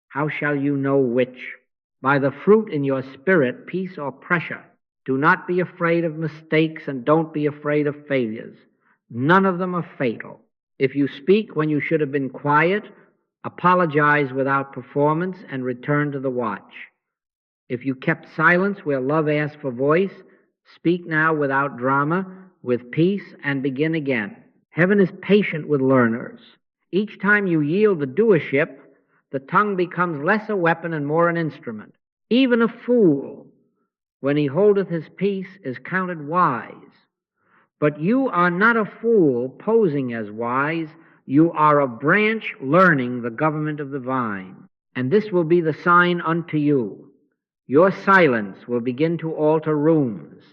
How shall you know which? By the fruit in your spirit, peace or pressure. Do not be afraid of mistakes and don't be afraid of failures. None of them are fatal. If you speak when you should have been quiet, apologize without performance and return to the watch. If you kept silence where love asked for voice, speak now without drama, with peace, and begin again. Heaven is patient with learners. Each time you yield the doership, the tongue becomes less a weapon and more an instrument. Even a fool, when he holdeth his peace, is counted wise. But you are not a fool posing as wise. You are a branch learning the government of the vine. And this will be the sign unto you. Your silence will begin to alter rooms.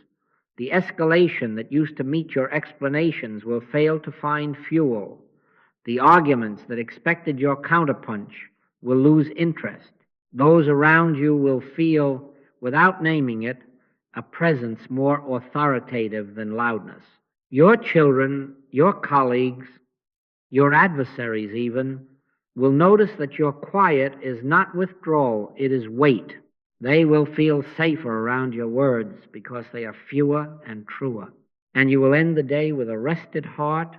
The escalation that used to meet your explanations will fail to find fuel. The arguments that expected your counterpunch will lose interest. Those around you will feel, without naming it, a presence more authoritative than loudness. Your children, your colleagues, your adversaries even, will notice that your quiet is not withdrawal, it is weight. They will feel safer around your words because they are fewer and truer. And you will end the day with a rested heart,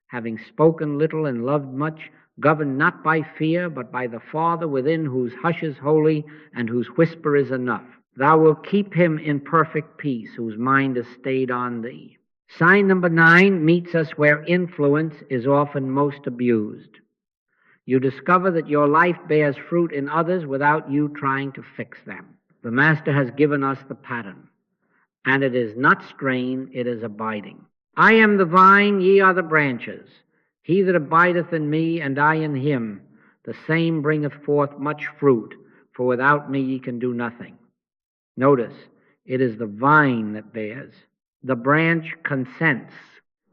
having spoken little and loved much, governed not by fear, but by the Father within, whose hush is holy and whose whisper is enough. Thou wilt keep him in perfect peace, whose mind is stayed on thee. Sign number 9 meets us where influence is often most abused. You discover that your life bears fruit in others without you trying to fix them. The Master has given us the pattern, and it is not strain, it is abiding. I am the vine, ye are the branches. He that abideth in me, and I in him, the same bringeth forth much fruit, for without me ye can do nothing. Notice, it is the vine that bears. The branch consents.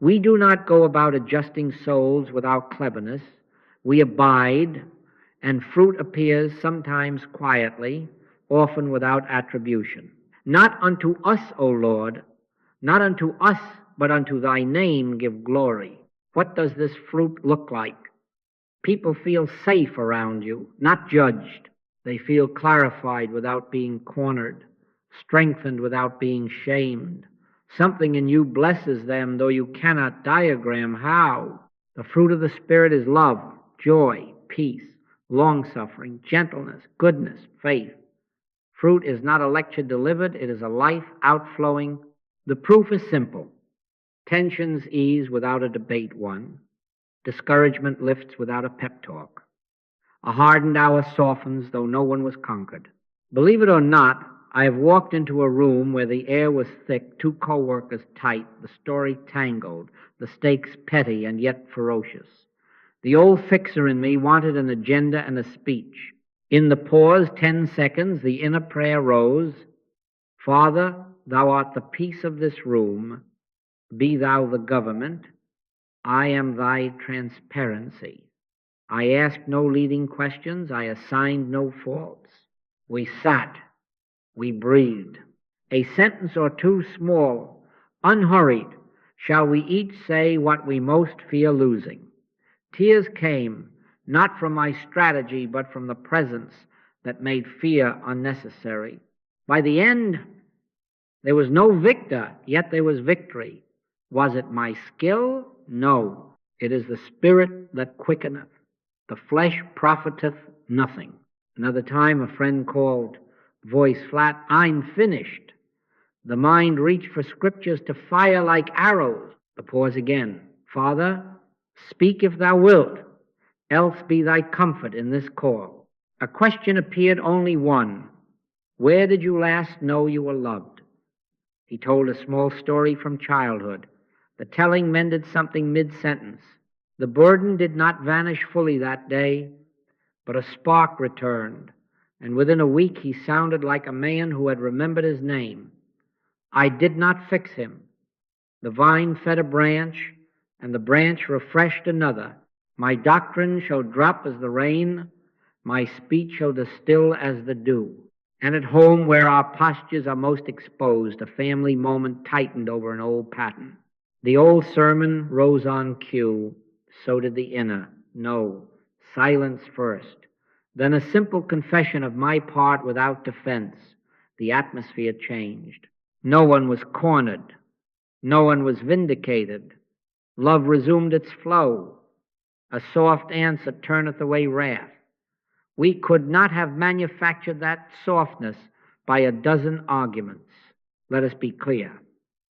We do not go about adjusting souls without cleverness. We abide, and fruit appears sometimes quietly, often without attribution. Not unto us, O Lord, not unto us, but unto thy name give glory. What does this fruit look like? People feel safe around you, not judged. They feel clarified without being cornered, strengthened without being shamed. Something in you blesses them, though you cannot diagram how. The fruit of the Spirit is love, joy, peace, long-suffering, gentleness, goodness, faith. Fruit is not a lecture delivered, it is a life outflowing. The proof is simple. Tensions ease without a debate won. Discouragement lifts without a pep talk. A hardened hour softens, though no one was conquered. Believe it or not, I have walked into a room where the air was thick, 2 co-workers tight, the story tangled, the stakes petty and yet ferocious. The old fixer in me wanted an agenda and a speech. In the pause, 10 seconds, the inner prayer rose. Father, thou art the peace of this room. Be thou the government. I am thy transparency. I asked no leading questions. I assigned no faults. We sat. We breathed. A sentence or two small, unhurried, shall we each say what we most fear losing. Tears came, not from my strategy, but from the presence that made fear unnecessary. By the end, there was no victor, yet there was victory. Was it my skill? No. It is the Spirit that quickeneth. The flesh profiteth nothing. Another time a friend called, voice flat, I'm finished. The mind reached for scriptures to fire like arrows. The pause again. Father, speak if thou wilt, else be thy comfort in this call. A question appeared, only one. Where did you last know you were loved? He told a small story from childhood. The telling mended something mid-sentence. The burden did not vanish fully that day, but a spark returned, and within a week he sounded like a man who had remembered his name. I did not fix him. The vine fed a branch, and the branch refreshed another. My doctrine shall drop as the rain, my speech shall distill as the dew. And at home, where our postures are most exposed, a family moment tightened over an old pattern. The old sermon rose on cue, so did the inner. No, silence first. Then a simple confession of my part without defense. The atmosphere changed. No one was cornered. No one was vindicated. Love resumed its flow. A soft answer turneth away wrath. We could not have manufactured that softness by a dozen arguments. Let us be clear.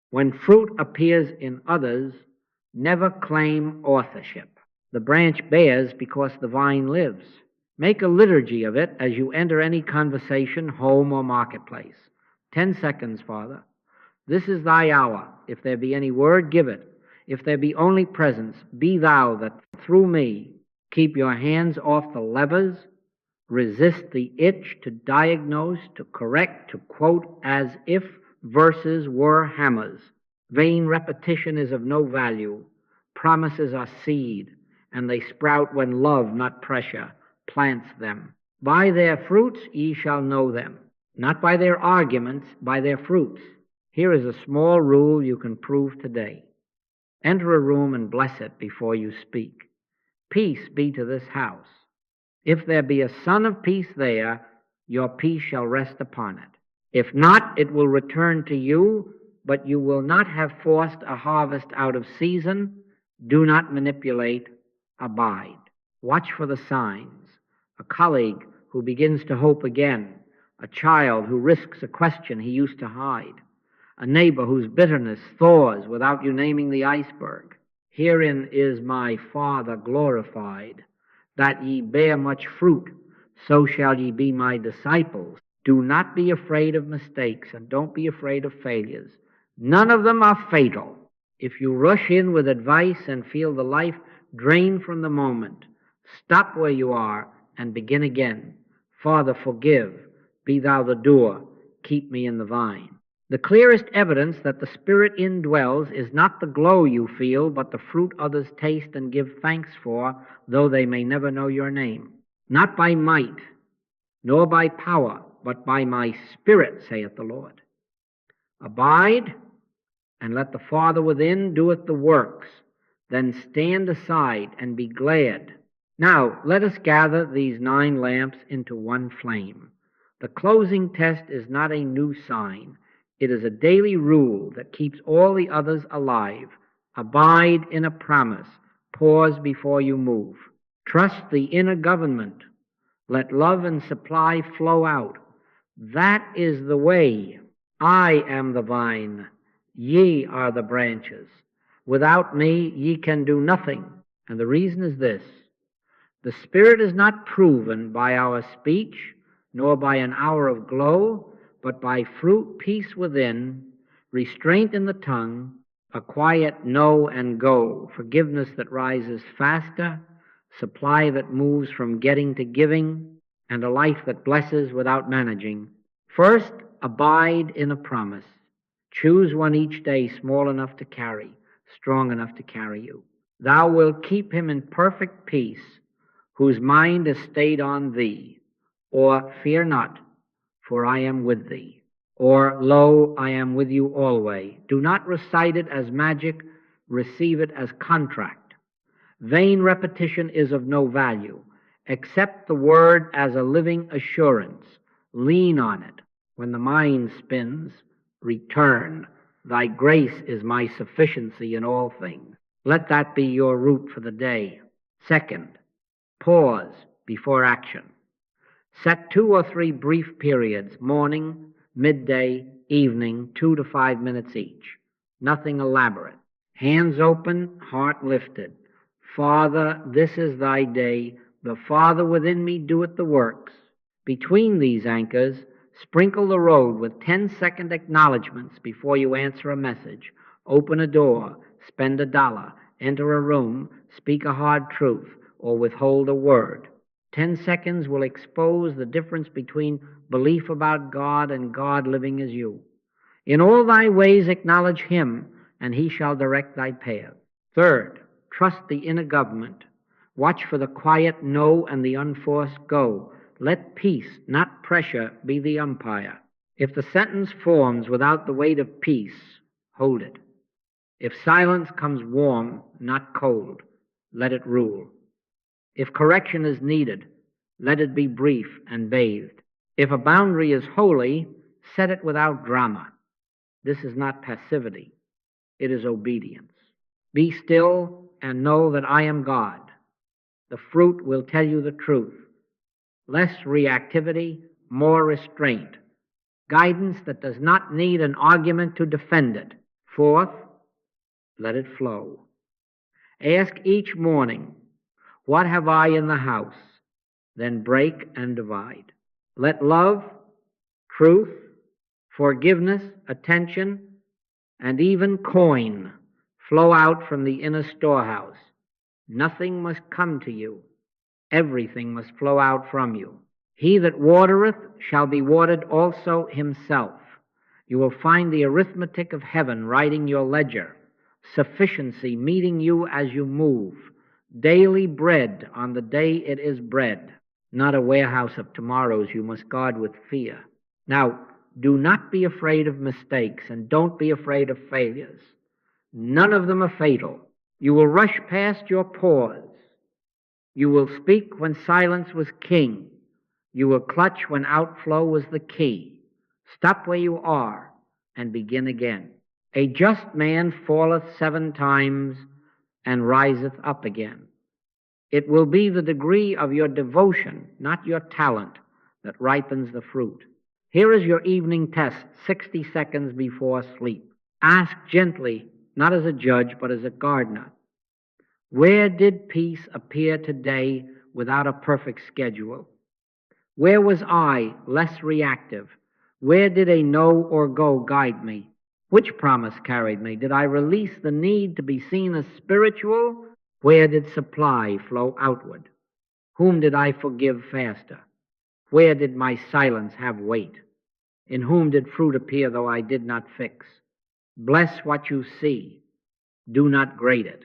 When fruit appears in others, never claim authorship. The branch bears because the vine lives. Make a liturgy of it as you enter any conversation, home or marketplace. 10 seconds, Father. This is thy hour. If there be any word, give it. If there be only presence, be thou that through me keep your hands off the levers, resist the itch to diagnose, to correct, to quote as if verses were hammers. Vain repetition is of no value. Promises are seed, and they sprout when love, not pressure, plants them. By their fruits ye shall know them. Not by their arguments, by their fruits. Here is a small rule you can prove today. Enter a room and bless it before you speak. Peace be to this house. If there be a son of peace there, your peace shall rest upon it. If not, it will return to you, but you will not have forced a harvest out of season. Do not manipulate. Abide. Watch for the signs. A colleague who begins to hope again. A child who risks a question he used to hide. A neighbor whose bitterness thaws without you naming the iceberg. Herein is my Father glorified, that ye bear much fruit, so shall ye be my disciples. Do not be afraid of mistakes, and don't be afraid of failures. None of them are fatal. If you rush in with advice and feel the life drain from the moment, stop where you are and begin again. Father, forgive. Be thou the doer. Keep me in the vine. The clearest evidence that the Spirit indwells is not the glow you feel, but the fruit others taste and give thanks for, though they may never know your name. Not by might, nor by power, but by my Spirit, saith the Lord. Abide, and let the Father within doeth the works. Then stand aside and be glad. Now let us gather these 9 lamps into one flame. The closing test is not a new sign. It is a daily rule that keeps all the others alive. Abide in a promise. Pause before you move. Trust the inner government. Let love and supply flow out. That is the way. I am the vine. Ye are the branches. Without me ye can do nothing. And the reason is this. The Spirit is not proven by our speech, nor by an hour of glow, but by fruit, peace within, restraint in the tongue, a quiet know and go, forgiveness that rises faster, supply that moves from getting to giving, and a life that blesses without managing. First, abide in a promise. Choose one each day small enough to carry, strong enough to carry you. Thou wilt keep him in perfect peace, whose mind is stayed on thee, or fear not, for I am with thee. Or, lo, I am with you always. Do not recite it as magic, receive it as contract. Vain repetition is of no value. Accept the word as a living assurance. Lean on it. When the mind spins, return. Thy grace is my sufficiency in all things. Let that be your route for the day. Second, pause before action. Set 2 or 3 brief periods, morning, midday, evening, 2 to 5 minutes each. Nothing elaborate. Hands open, heart lifted. Father, this is thy day. The Father within me doeth the works. Between these anchors, sprinkle the road with 10-second acknowledgments before you answer a message. Open a door, spend $1, enter a room, speak a hard truth, or withhold a word. 10 seconds will expose the difference between belief about God and God living as you. In all thy ways acknowledge him, and he shall direct thy path. Third, Trust the inner government. Watch for the quiet no and the unforced go. Let peace, not pressure, be the umpire. If the sentence forms without the weight of peace, hold it. If silence comes warm, not cold, let it rule. If correction is needed, let it be brief and bathed. If a boundary is holy, set it without drama. This is not passivity. It is obedience. Be still and know that I am God. The fruit will tell you the truth. Less reactivity, more restraint. Guidance that does not need an argument to defend it. Fourth, let it flow. Ask each morning, what have I in the house? Then break and divide. Let love, truth, forgiveness, attention, and even coin flow out from the inner storehouse. Nothing must come to you. Everything must flow out from you. He that watereth shall be watered also himself. You will find the arithmetic of heaven writing your ledger, sufficiency meeting you as you move, daily bread on the day it is bread, not a warehouse of tomorrows you must guard with fear. Now, do not be afraid of mistakes, and don't be afraid of failures. None of them are fatal. You will rush past your pause. You will speak when silence was king. You will clutch when outflow was the key. Stop where you are and begin again. A just man falleth 7 times and riseth up again. It will be the degree of your devotion, not your talent, that ripens the fruit. Here is your evening test, 60 seconds before sleep. Ask gently, not as a judge, but as a gardener, where did peace appear today without a perfect schedule? Where was I less reactive? Where did a no or go guide me? Which promise carried me? Did I release the need to be seen as spiritual? Where did supply flow outward? Whom did I forgive faster? Where did my silence have weight? In whom did fruit appear though I did not fix? Bless what you see. Do not grade it.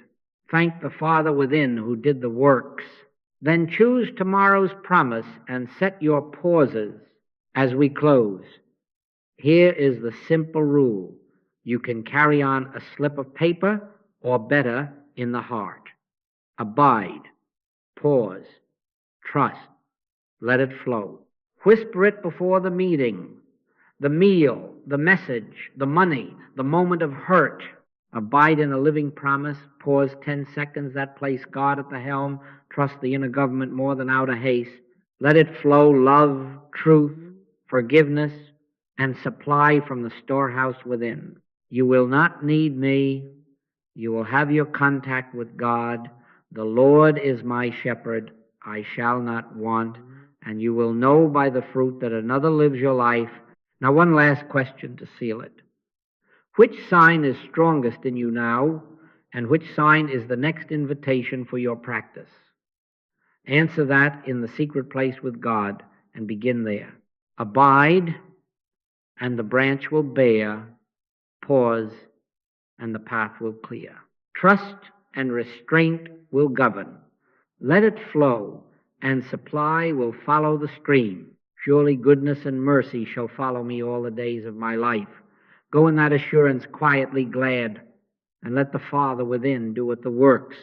Thank the Father within who did the works. Then choose tomorrow's promise and set your pauses as we close. Here is the simple rule. You can carry on a slip of paper, or better, in the heart. Abide, pause, trust, let it flow. Whisper it before the meeting, the meal, the message, the money, the moment of hurt. Abide in a living promise. Pause 10 seconds. That place God at the helm. Trust the inner government more than outer haste. Let it flow love, truth, forgiveness, and supply from the storehouse within. You will not need me. You will have your contact with God. The Lord is my shepherd. I shall not want. And you will know by the fruit that another lives your life. Now, one last question to seal it. Which sign is strongest in you now, and which sign is the next invitation for your practice? Answer that in the secret place with God and begin there. Abide, and the branch will bear. Pause, and the path will clear. Trust and restraint will govern. Let it flow, and supply will follow the stream. Surely goodness and mercy shall follow me all the days of my life. Go in that assurance quietly glad, and let the Father within do it the works